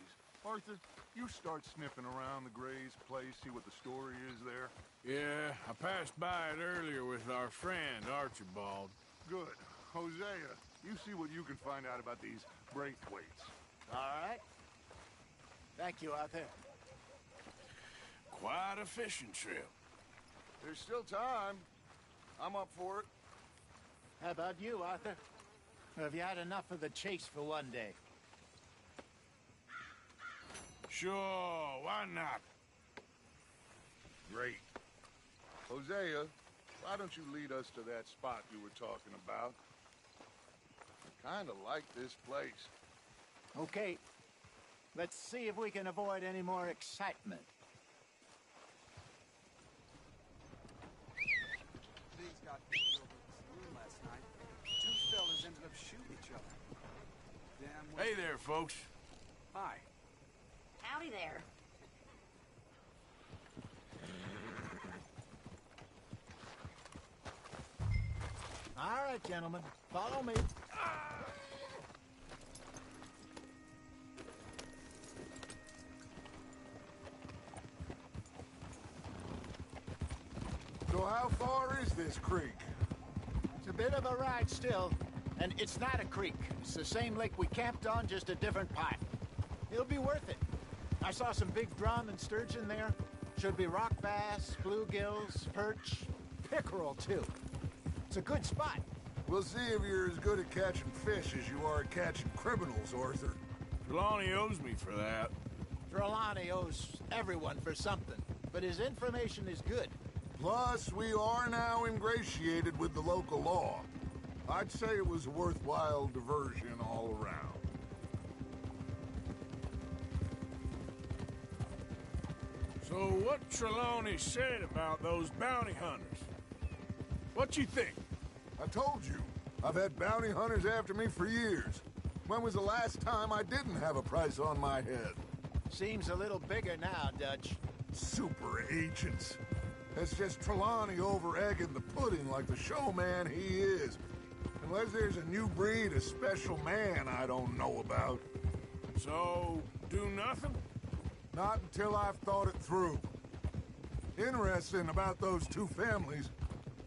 Arthur, you start sniffing around the Gray's place, see what the story is there. Yeah, I passed by it earlier with our friend, Archibald. Good. Hosea, you see what you can find out about these Braithwaites. All right. Thank you, Arthur. Quite a fishing trip. There's still time. I'm up for it. How about you, Arthur? Or have you had enough of the chase for one day? Sure, why not? Great. Hosea, why don't you lead us to that spot you were talking about? I kind of like this place. Okay. Let's see if we can avoid any more excitement. These got killed over the saloon last night. Two fellas ended up shooting each other. Damn well. Hey there, folks. Hi. Howdy there. All right, gentlemen. Follow me. So how far is this creek? It's a bit of a ride still, and it's not a creek. It's the same lake we camped on, just a different part. It'll be worth it. I saw some big drum and sturgeon there. Should be rock bass, bluegills, perch, pickerel, too. It's a good spot. We'll see if you're as good at catching fish as you are at catching criminals, Arthur. Trelawney owes me for that. Trelawney owes everyone for something, but his information is good. Plus, we are now ingratiated with the local law. I'd say it was a worthwhile diversion all around. So what Trelawney said about those bounty hunters? What you think? I told you, I've had bounty hunters after me for years. When was the last time I didn't have a price on my head? Seems a little bigger now, Dutch. Super agents. That's just Trelawney over-egging the pudding like the showman he is. Unless there's a new breed of special man I don't know about. So, do nothing? Not until I've thought it through. Interesting about those two families.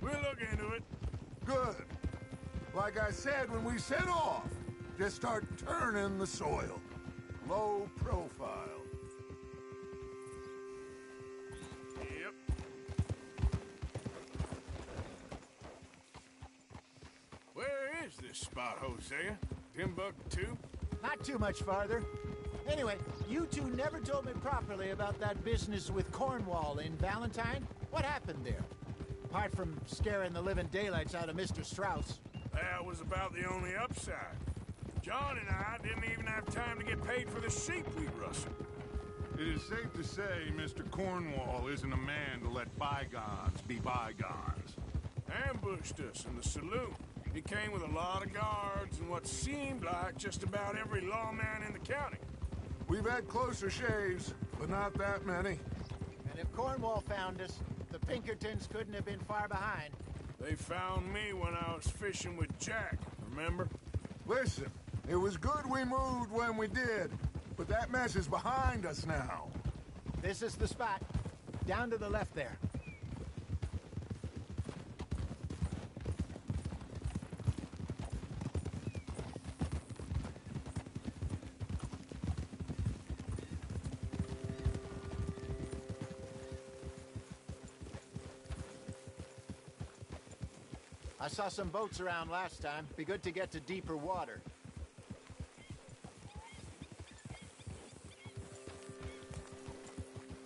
We'll look into it. Good. Like I said when we set off, Just start turning the soil. Low profile. Yep. Where is this spot, Hosea? Timbuktu? Not too much farther. Anyway, you two never told me properly about that business with Cornwall in Valentine. What happened there? Apart from scaring the living daylights out of Mr. Strauss. That was about the only upside. John and I didn't even have time to get paid for the sheep we rustled. It is safe to say Mr. Cornwall isn't a man to let bygones be bygones. Ambushed us in the saloon. He came with a lot of guards and what seemed like just about every lawman in the county. We've had closer shaves, but not that many. And if Cornwall found us, the Pinkertons couldn't have been far behind. They found me when I was fishing with Jack, remember? Listen, it was good we moved when we did, but that mess is behind us now. This is the spot. Down to the left there. I saw some boats around last time. Be good to get to deeper water.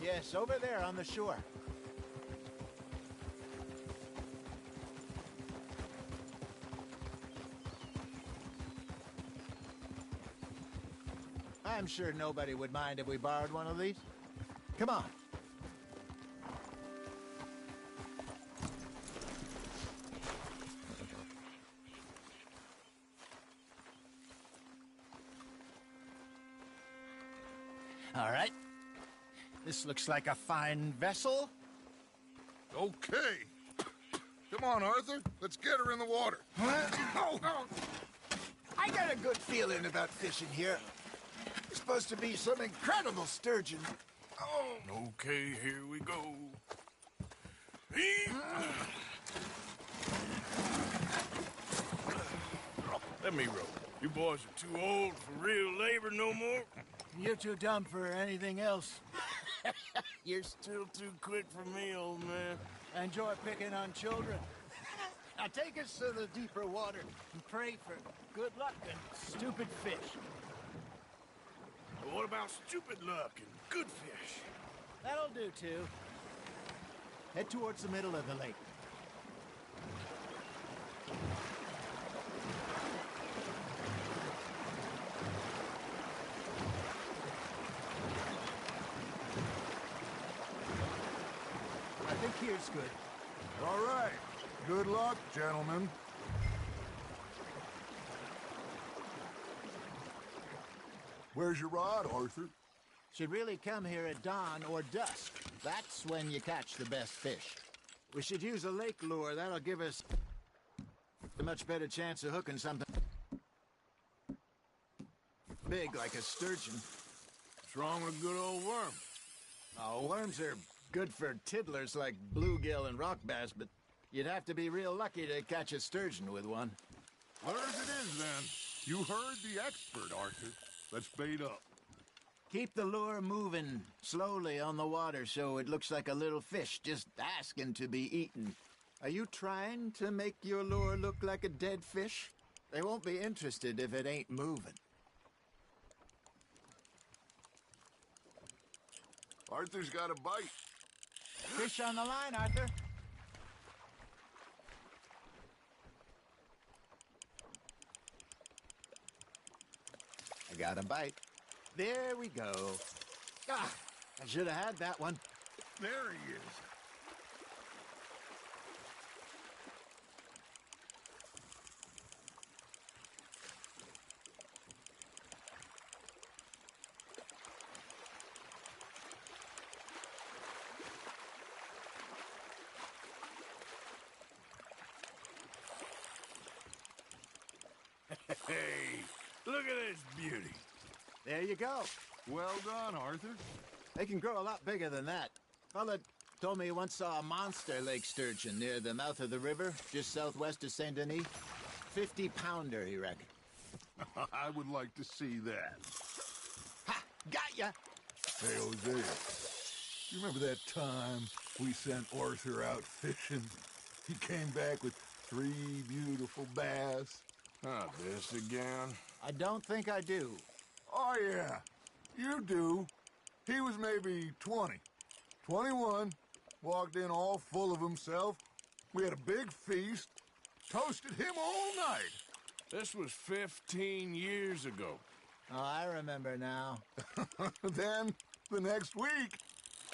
Yes, over there on the shore. I'm sure nobody would mind if we borrowed one of these. Come on. All right. This looks like a fine vessel. Okay. Come on, Arthur. Let's get her in the water. Oh. I got a good feeling about fishing here. It's supposed to be some incredible sturgeon. Oh. Okay, here we go. Let me row. You boys are too old for real labor no more. You're too dumb for anything else. You're still too quick for me, old man. I enjoy picking on children. Now take us to the deeper water and pray for good luck and stupid fish. But what about stupid luck and good fish? That'll do, too. Head towards the middle of the lake. I think here's good. All right. Good luck, gentlemen. Where's your rod, Arthur? Should really come here at dawn or dusk. That's when you catch the best fish. We should use a lake lure. That'll give us a much better chance of hooking something big like a sturgeon. What's wrong with a good old worm? Oh, worms are good for tiddlers like bluegill and rock bass, but you'd have to be real lucky to catch a sturgeon with one. Where's it is, then? You heard the expert, Arthur. Let's bait up. Keep the lure moving slowly on the water so it looks like a little fish just asking to be eaten. Are you trying to make your lure look like a dead fish? They won't be interested if it ain't moving. Arthur's got a bite. Fish on the line, Arthur. I got a bite. There we go. Ah, I should have had that one. There he is. Hey, look at this beauty. There you go. Well done, Arthur. They can grow a lot bigger than that. Fella told me he once saw a monster lake sturgeon near the mouth of the river, just southwest of Saint Denis. 50-pounder, he reckoned. I would like to see that. Ha! Got ya! Hey, Hosea. You remember that time we sent Arthur out fishing? He came back with 3 beautiful bass. Not this again. I don't think I do. Oh, yeah. You do. He was maybe 20. 21. Walked in all full of himself. We had a big feast. Toasted him all night. This was 15 years ago. Oh, I remember now. Then, the next week,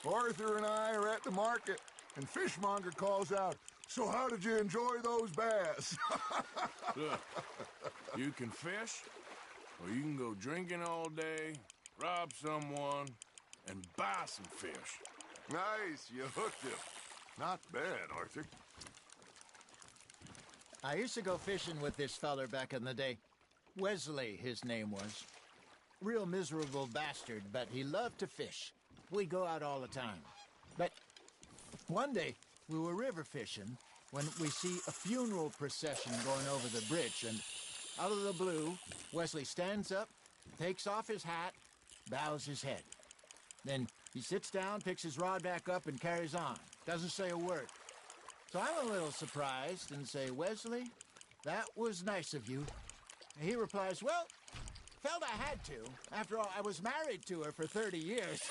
Arthur and I are at the market, and Fishmonger calls out, "So how did you enjoy those bass?" Look, you can fish, or you can go drinking all day, rob someone, and buy some fish. Nice, you hooked him. Not bad, Arthur. I used to go fishing with this feller back in the day. Wesley, his name was. Real miserable bastard, but he loved to fish. We go out all the time. But one day, we were river fishing when we see a funeral procession going over the bridge, and out of the blue, Wesley stands up, takes off his hat, bows his head. Then he sits down, picks his rod back up, and carries on. Doesn't say a word. So I'm a little surprised and say, "Wesley, that was nice of you." And he replies, "Well, felt I had to. After all, I was married to her for 30 years.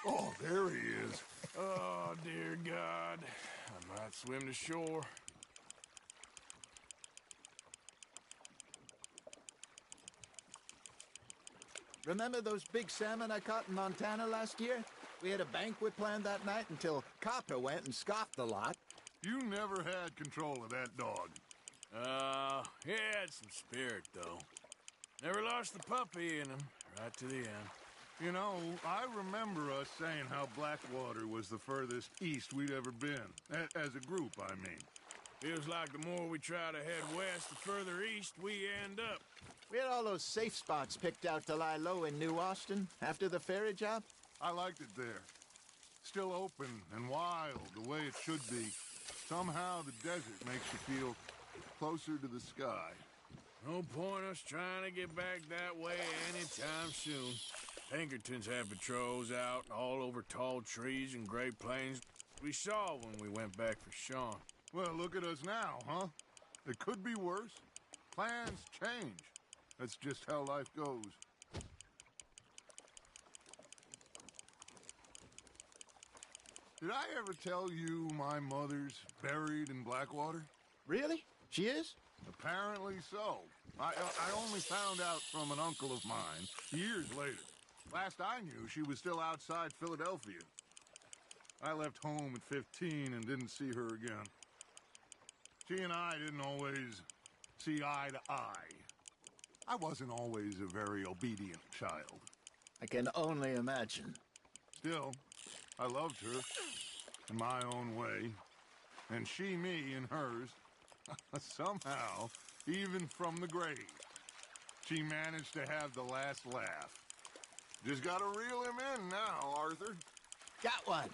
Oh, there he is. Oh, dear God. I might swim to shore. Remember those big salmon I caught in Montana last year? We had a banquet planned that night until Copper went and scoffed the lot. You never had control of that dog. He had some spirit, though. Never lost the puppy in him, right to the end. You know, I remember us saying how Blackwater was the furthest east we'd ever been. As a group, I mean. Feels like the more we try to head west, the further east we end up. We had all those safe spots picked out to lie low in New Austin after the ferry job. I liked it there. Still open and wild, the way it should be. Somehow the desert makes you feel closer to the sky. No point us trying to get back that way anytime soon. Pinkertons have patrols out all over tall trees and Great Plains. We saw when we went back for Sean. Well, look at us now, huh? It could be worse. Plans change. That's just how life goes. Did I ever tell you my mother's buried in Blackwater? Really? She is? Apparently so. I only found out from an uncle of mine years later. Last I knew, she was still outside Philadelphia. I left home at 15 and didn't see her again. She and I didn't always see eye to eye. I wasn't always a very obedient child. I can only imagine. Still, I loved her in my own way, and she me in hers. Somehow, even from the grave, she managed to have the last laugh. Just gotta reel him in now, Arthur. Got one.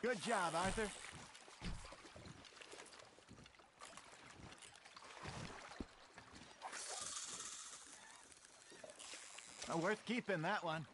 Good job, Arthur. Worth keeping, that one.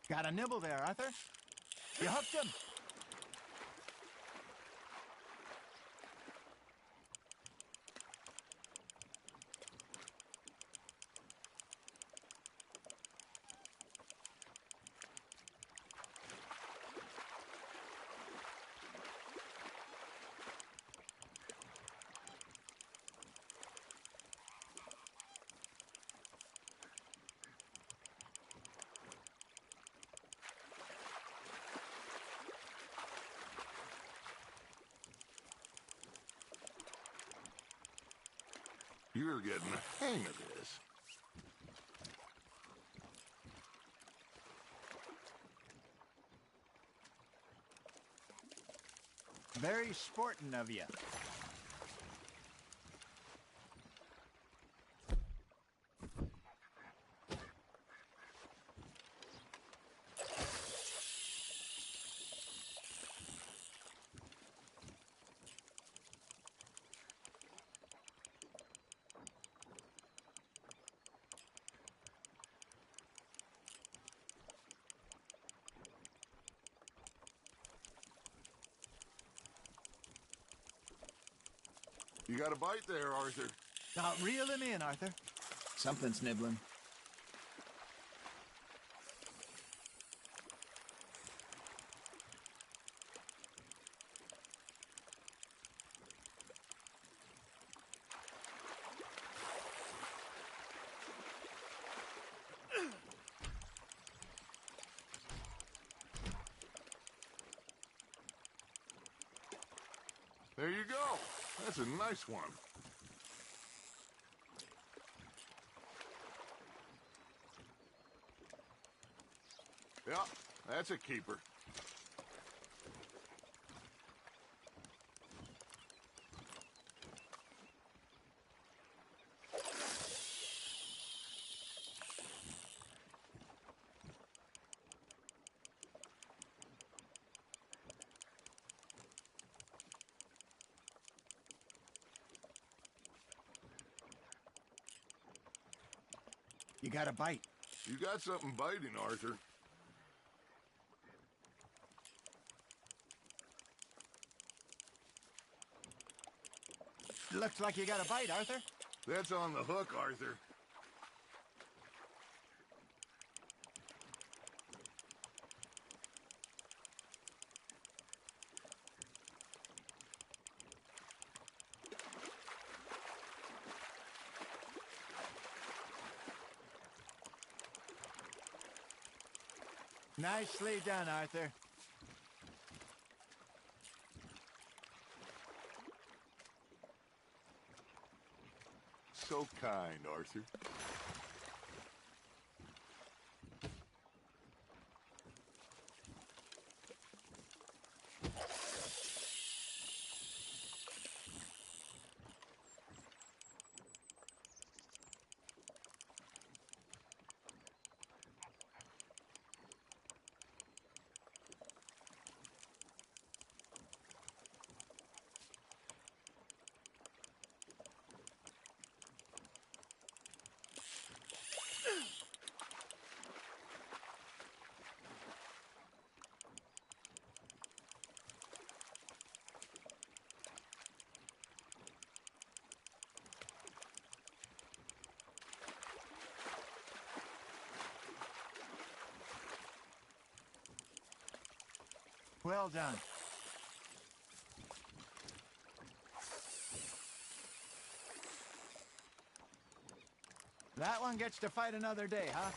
Got a nibble there, Arthur. You hooked him. You're getting the hang of this. Very sporting of you. You got a bite there, Arthur. Now, reel him in, Arthur. Something's nibbling. There you go. That's a nice one. Yeah, that's a keeper. You got a bite. You got something biting, Arthur. Looks like you got a bite, Arthur. That's on the hook, Arthur. Nicely done, Arthur. So kind, Arthur. Well done. That one gets to fight another day, huh?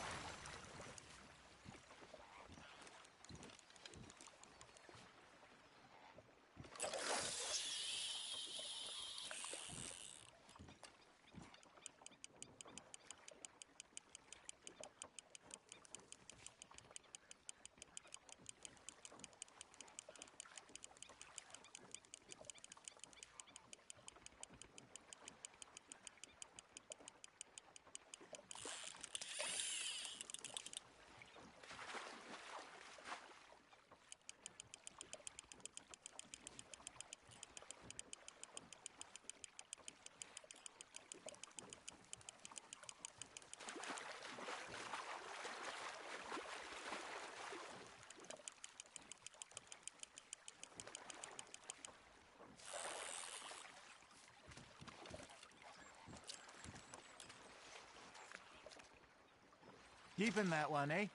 Keeping that one, eh?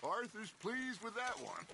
Arthur's pleased with that one.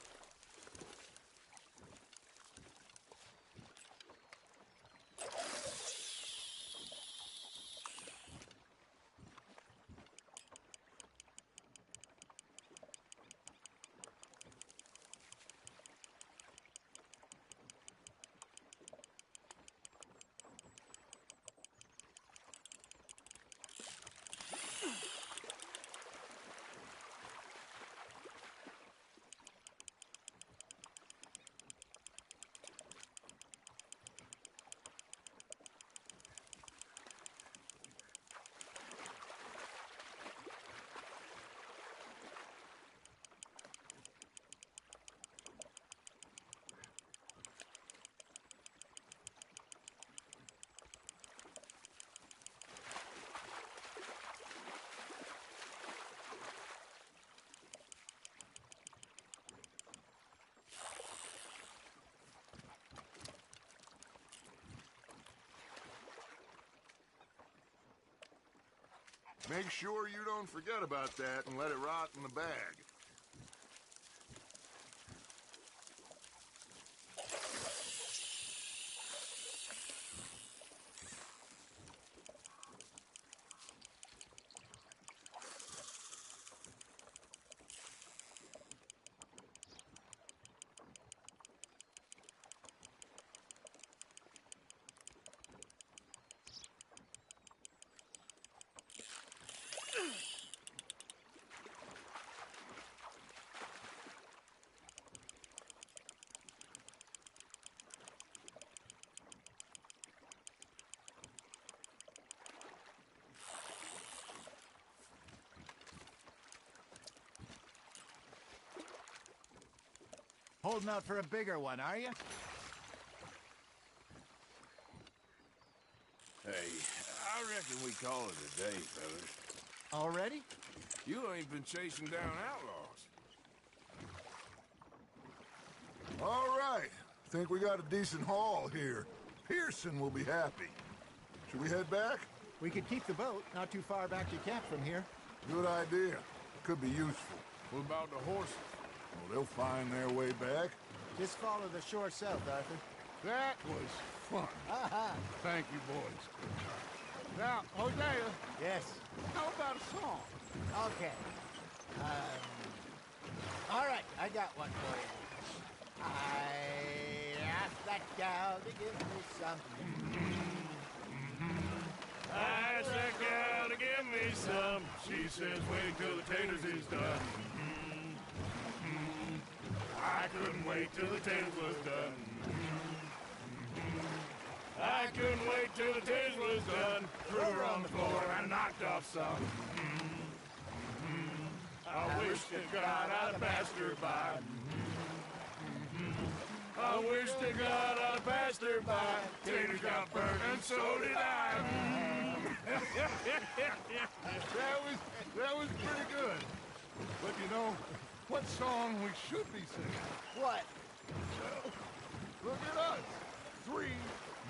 Make sure you don't forget about that and let it rot in the bag. Holding out for a bigger one, are you? Hey, I reckon we call it a day, fellas. Already? You ain't been chasing down outlaws. All right. Think we got a decent haul here. Pearson will be happy. Should we head back? We could keep the boat not too far back to camp from here. Good idea. Could be useful. What about the horses? Well, they'll find their way back. Just follow the shore south, Arthur. That was fun. Aha! Thank you, boys. Now, Hosea. Yes. How about a song? Okay. All right, I got one for you. I asked that gal to give me something. I asked that gal to give me some. She says, wait till the taters is done. I couldn't wait till the taters was done. I couldn't wait till the taters was done. Threw her on the floor and knocked off some. I wish to God I'd passed her by. I wish to God I'd passed her by. Taters got burned and so did I. That was pretty good. But you know, what song we should be singing? What? Look at us. 3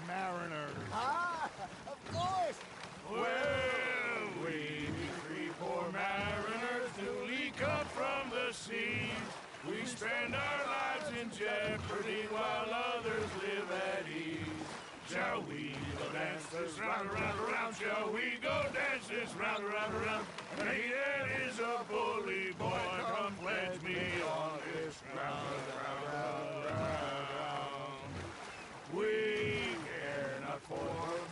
mariners. Ah, of course. Well, we 3 poor mariners newly come from the seas. We spend our lives in jeopardy while others live at ease. Shall we go dance this round, around, around? Shall we go dance this round, around, around? And he that is a bully boy, come pledge me on this ground, round, round, round. We care not for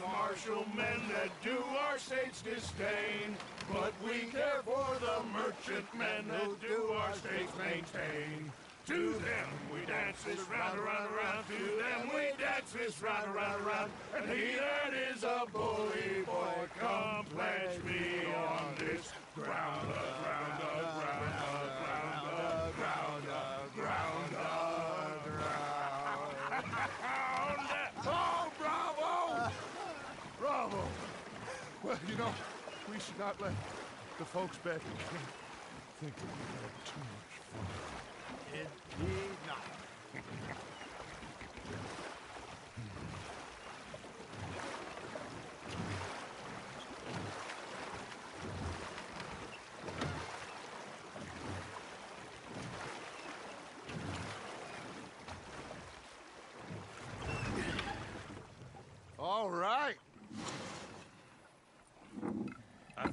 the martial men that do our state's disdain, but we care for the merchant men that do our state's maintain. To them we dance this round, around, around. To them we dance this round, around, around. And he that is a bully boy, come pledge me on this ground, ground, ground, ground, ground, ground, ground. Oh, bravo! Bravo! Well, you know, we should not let the folks back in camp think that we had too much fun. Indeed not.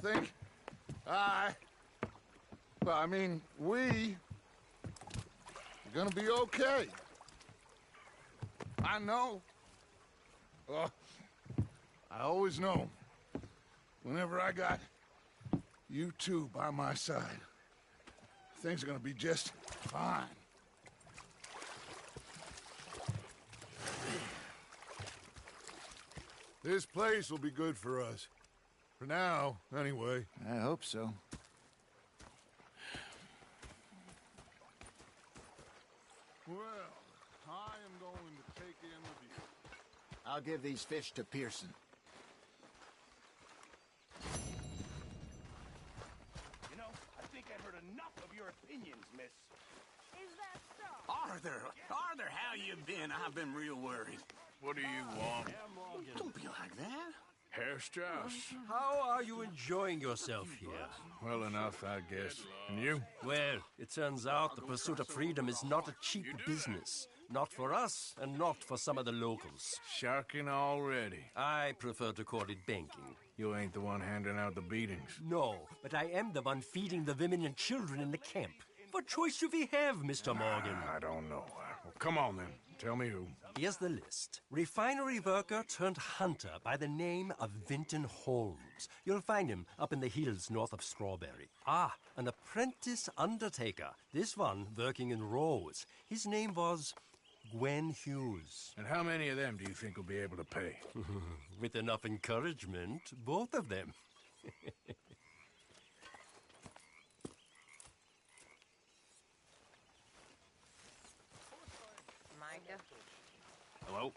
think we are gonna be okay. I know. Well, I always know. Whenever I got you two by my side, things are gonna be just fine. This place will be good for us. For now, anyway. I hope so. Well, I am going to take in the view. I'll give these fish to Pearson. You know, I think I've heard enough of your opinions, miss. Is that so? Arthur, how you been? I've been real worried. What do you want? Don't be like that. Herr Strauss. How are you enjoying yourself here? Well enough, I guess. And you? Well, it turns out the pursuit of freedom is not a cheap business. Not for us, and not for some of the locals. Sharking already. I prefer to call it banking. You ain't the one handing out the beatings. No, but I am the one feeding the women and children in the camp. What choice do we have, Mr. Morgan? I don't know. Well, come on then. Tell me who. Here's the list. Refinery worker turned hunter by the name of Vinton Holmes. You'll find him up in the hills north of Strawberry. Ah, an apprentice undertaker. This one working in Rose. His name was Gwen Hughes. And how many of them do you think will be able to pay? With enough encouragement, both of them. Micah? Hello?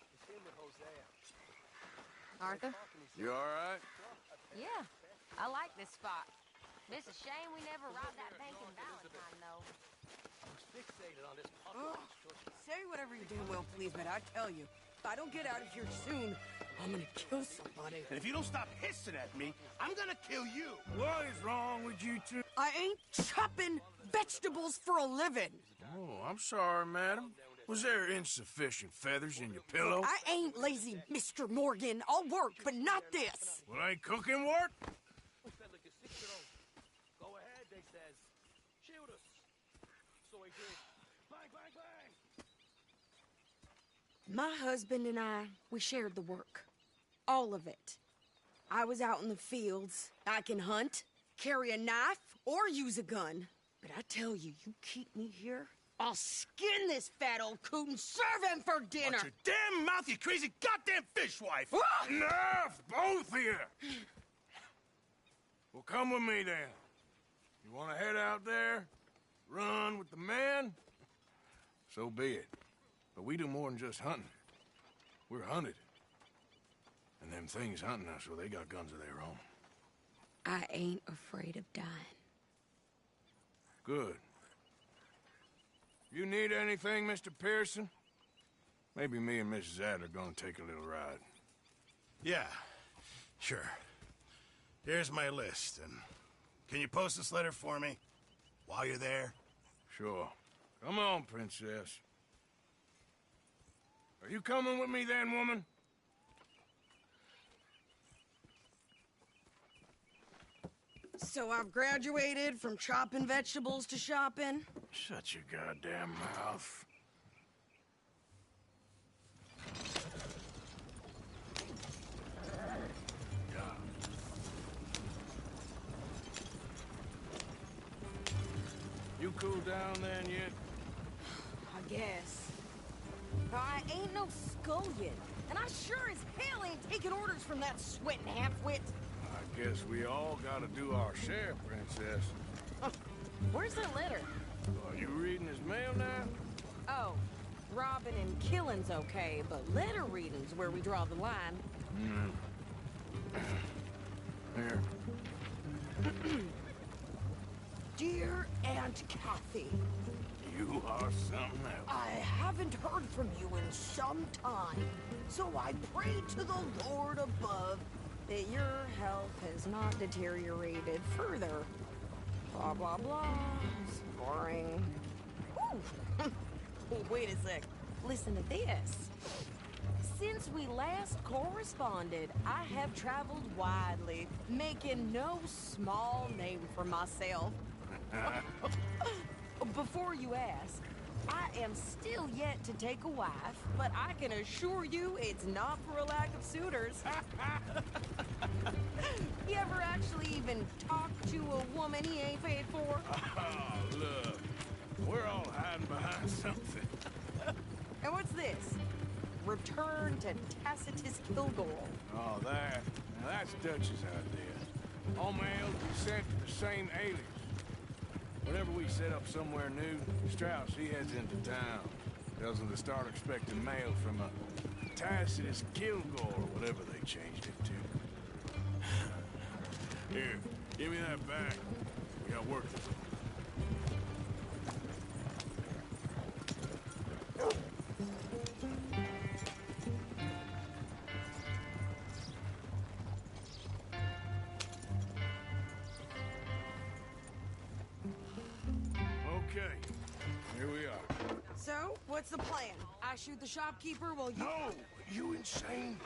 Arthur? You all right? Yeah, I like this spot. It's a shame we never robbed that bank in Valentine, though. Ugh. Say whatever you damn well please, but I tell you, if I don't get out of here soon, I'm gonna kill somebody. And if you don't stop hissing at me, I'm gonna kill you. What is wrong with you two? I ain't chopping vegetables for a living. Oh, I'm sorry, madam. Was there insufficient feathers in your pillow? I ain't lazy, Mr. Morgan. I'll work, but not this. Well, ain't cooking work? Go ahead, they says. Shoot us. So he did. Bang, bang, bang. My husband and I, we shared the work. All of it. I was out in the fields. I can hunt, carry a knife, or use a gun. But I tell you, you keep me here, I'll skin this fat old coot and serve him for dinner. Watch your damn mouth, you crazy goddamn fishwife! Enough, both of you! Well, come with me then. You want to head out there, run with the men? So be it. But we do more than just hunting. We're hunted. And them things hunting us, well, they got guns of their own. I ain't afraid of dying. Good. You need anything, Mr. Pearson? Maybe me and Mrs. Adler are gonna take a little ride. Yeah, sure. Here's my list, and can you post this letter for me while you're there? Sure. Come on, Princess. Are you coming with me then, woman? So I've graduated from chopping vegetables to shopping? Shut your goddamn mouth. You cool down then yet? I guess. I ain't no scullion, and I sure as hell ain't taking orders from that sweating half-wit. I guess we all gotta do our share, Princess. Where's that letter? Are you reading his mail now? Oh, robbing and killing's okay, but letter reading's where we draw the line. Here. Dear Aunt Kathy, You are something else. I haven't heard from you in some time, so I pray to the Lord above that your health has not deteriorated further. Blah, blah, blah. It's boring. Ooh. Wait a sec. Listen to this. Since we last corresponded, I have traveled widely, making no small name for myself. Before you ask, I am still yet to take a wife, but I can assure you it's not for a lack of suitors. You ever actually even talk to a woman he ain't paid for? Oh, look. We're all hiding behind something. And what's this? Return to Tacitus Kilgore. Oh, that. Now that's Dutch's idea. All mails be sent to the same alias. Whenever we set up somewhere new, Strauss, he heads into town. Tells them to start expecting mail from a Tacitus Kilgore, or whatever they changed it to. Here, give me that back. We got work to do. Okay, here we are. So, what's the plan? I shoot the shopkeeper while you... No! You insane?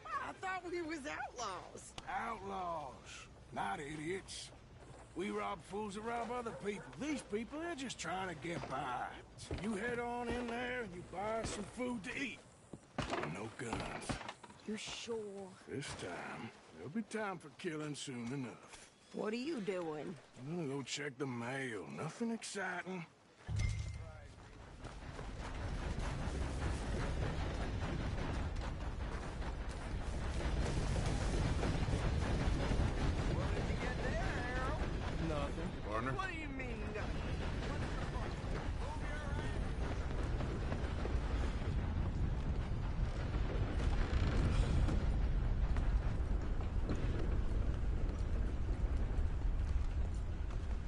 I thought we was outlaws. Outlaws, not idiots. We rob fools that rob other people. These people, they're just trying to get by. So you head on in there and you buy some food to eat. No guns. You sure? This time, there'll be time for killing soon enough. What are you doing? I'm gonna go check the mail. Nothing exciting. Nothing. Partner? What do you mean?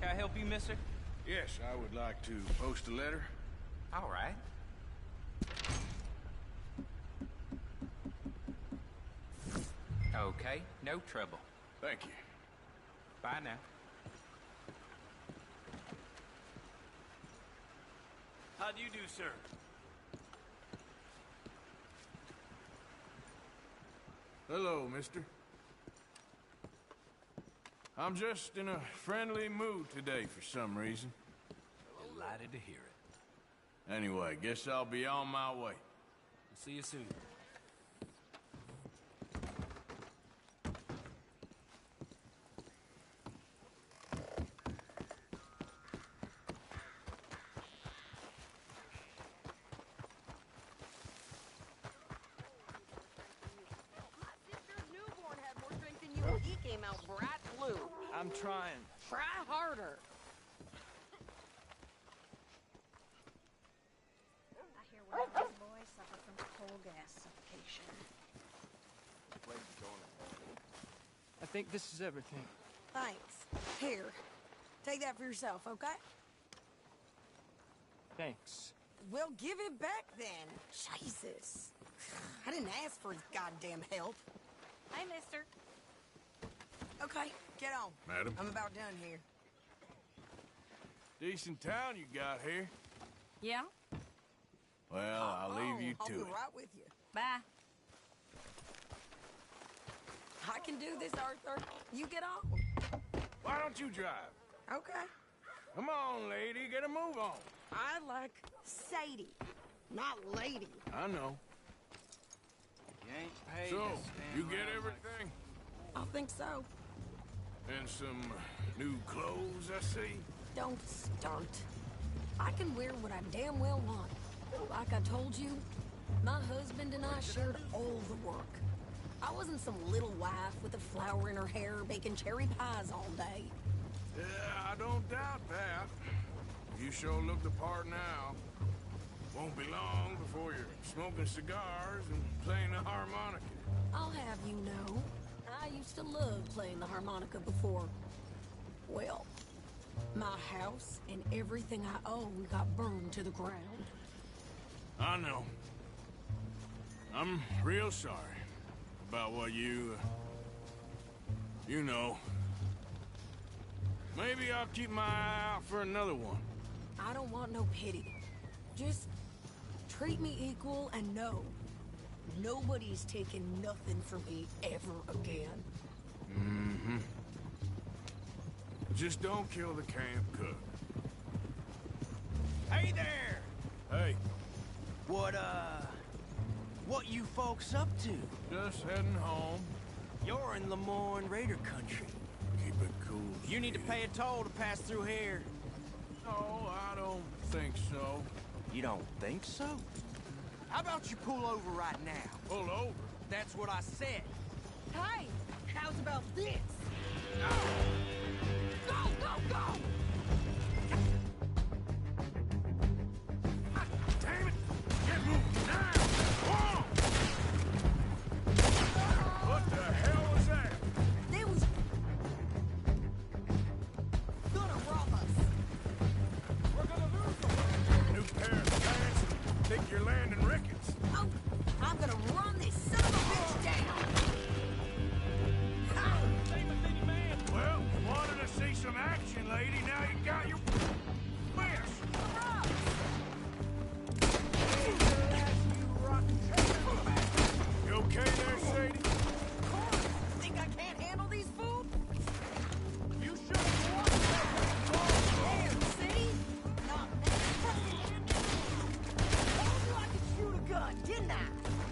Can I help you, mister? Yes, I would like to post a letter. All right. Okay, no trouble. Thank you. Bye now. How do you do, sir? Hello, mister. I'm just in a friendly mood today for some reason. Delighted to hear it. Anyway, guess I'll be on my way. See you soon. He came out bright blue. I'm trying. Try harder. I hear one of these boys suffer from coal gas suffocation. I think this is everything. Thanks. Here. Take that for yourself, okay? Thanks. Well, give it back then. Jesus. I didn't ask for his goddamn help. Hey, mister. Okay, get on. Madam? I'm about done here. Decent town you got here. Yeah? Well, I'll leave you I'll to be it. right with you. Bye. I can do this, Arthur. You get on. Why don't you drive? Okay. Come on, lady, get a move on. I like Sadie, not lady. I know. You ain't paid So, to stand you get around everything? I think so. And some new clothes, I see. Don't start. I can wear what I damn well want. Like I told you, my husband and I shared all the work. I wasn't some little wife with a flower in her hair baking cherry pies all day. Yeah, I don't doubt that. You sure look the part now. Won't be long before you're smoking cigars and playing the harmonica. I'll have you know, I used to love playing the harmonica before. Well, my house and everything I own got burned to the ground. I know. I'm real sorry about what you know. Maybe I'll keep my eye out for another one. I don't want no pity. Just treat me equal and know Nobody's taking nothing from me ever again. Mm-hmm. Just don't kill the camp cook. Hey there! Hey. What you folks up to? Just heading home. You're in Lemoyne Raider country. Keep it cool. You need to pay a toll to pass through here. No, I don't think so. You don't think so? How about you pull over right now? Pull over? That's what I said. Hey, how's about this? Go, go, go! Damn it! Get moving now! Whoa! What the hell was that? They was gonna rob us. We're gonna lose them. New pair of pants. Think you're landing Ricketts. Oh, I'm gonna run this son of a bitch down. Well, wanted to see some action, lady. Now you got your wish. You okay there, Sadie? Of course. Think I can't handle these fools? You should have won. There, see? Not that. Told you I could shoot a gun, didn't I?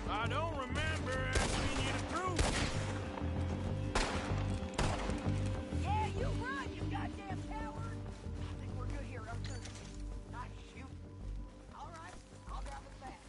I don't remember asking you to prove. Yeah, you run, you goddamn coward. I think we're good here, Arthur. Nice shoot. All right, I'll grab it back.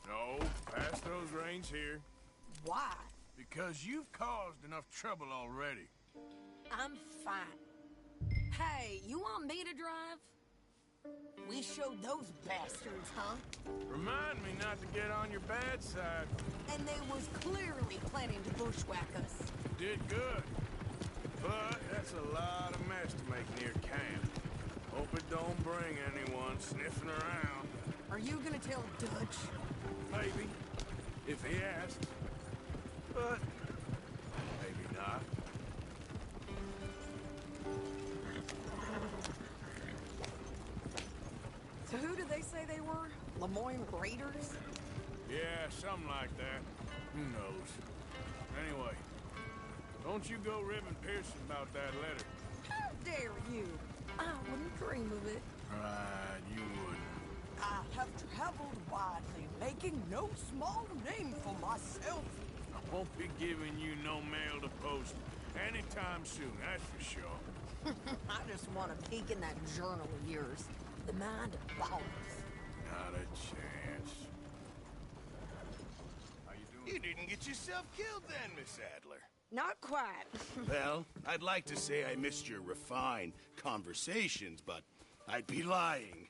No, pass those reins here. Why? Because you've caused enough trouble already. I'm fine. Hey, you want me to drive? We showed those bastards, huh? Remind me not to get on your bad side. And they was clearly planning to bushwhack us. Did good. But that's a lot of mess to make near camp. Hope it don't bring anyone sniffing around. Are you gonna tell Dutch? Maybe. If he asks. But maybe not. So who did they say they were? Lemoyne Raiders? Yeah, something like that. Who knows? Anyway, don't you go ribbing Pearson about that letter. How dare you? I wouldn't dream of it. Right, you wouldn't. I have traveled widely, making no small name for myself. I won't be giving you no mail to post anytime soon, that's for sure. I just want to peek in that journal of yours. The mind of Wallace. Not a chance. How you doing? You didn't get yourself killed then, Miss Adler. Not quite. Well, I'd like to say I missed your refined conversations, but I'd be lying.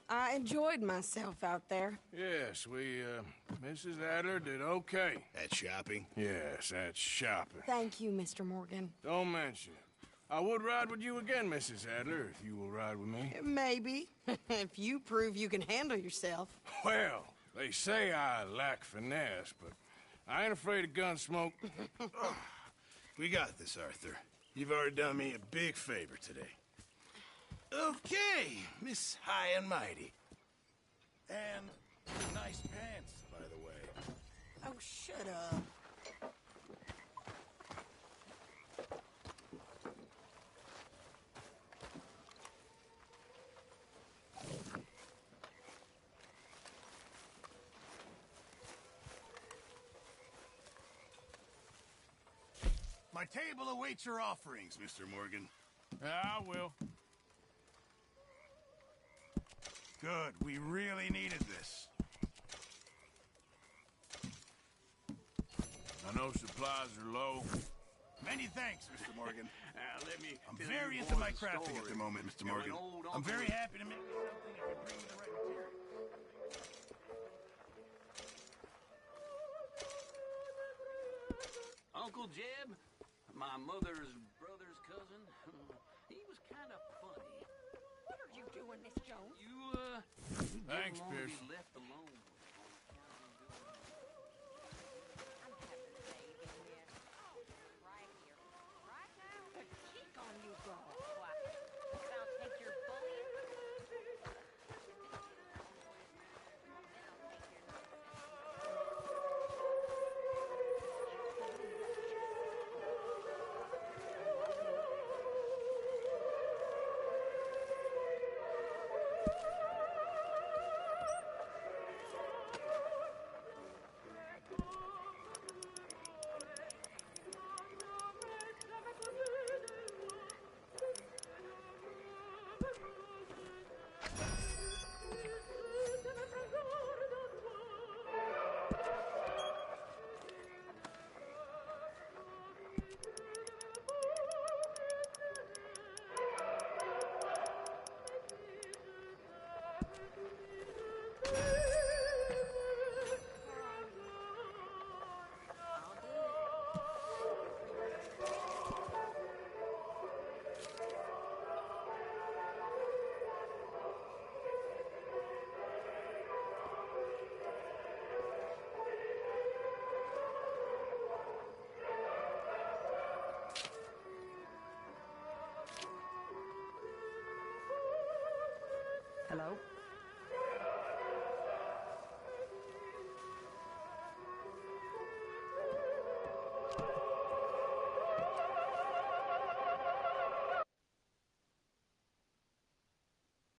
I enjoyed myself out there. Yes, Mrs. Adler did okay. At shopping? Yes, that's shopping. Thank you, Mr. Morgan. Don't mention it. I would ride with you again, Mrs. Adler, if you will ride with me. Maybe. If you prove you can handle yourself. Well, they say I lack finesse, but I ain't afraid of gun smoke. We got this, Arthur. You've already done me a big favor today. Okay, Miss High and Mighty. And Nice pants, by the way. Oh, shut up. My table awaits your offerings, Mr. Morgan. I will. Good. We really needed this. I know supplies are low. Many thanks, Mr. Morgan. Let me I'm tell very you into my boys a crafting at story. the moment, Mr. Now, Morgan. an old I'm uncle- very happy to make you something if you bring me the right material. Uncle Jeb, my mother's brother's cousin, he was kind of funny. What are you doing, Miss Jones? You Thanks, didn't want to be Pearson. left alone. I'm having a baby, miss. Right here. Right now. The cheek on you, girl. Why? I'll take your bullying. Hello?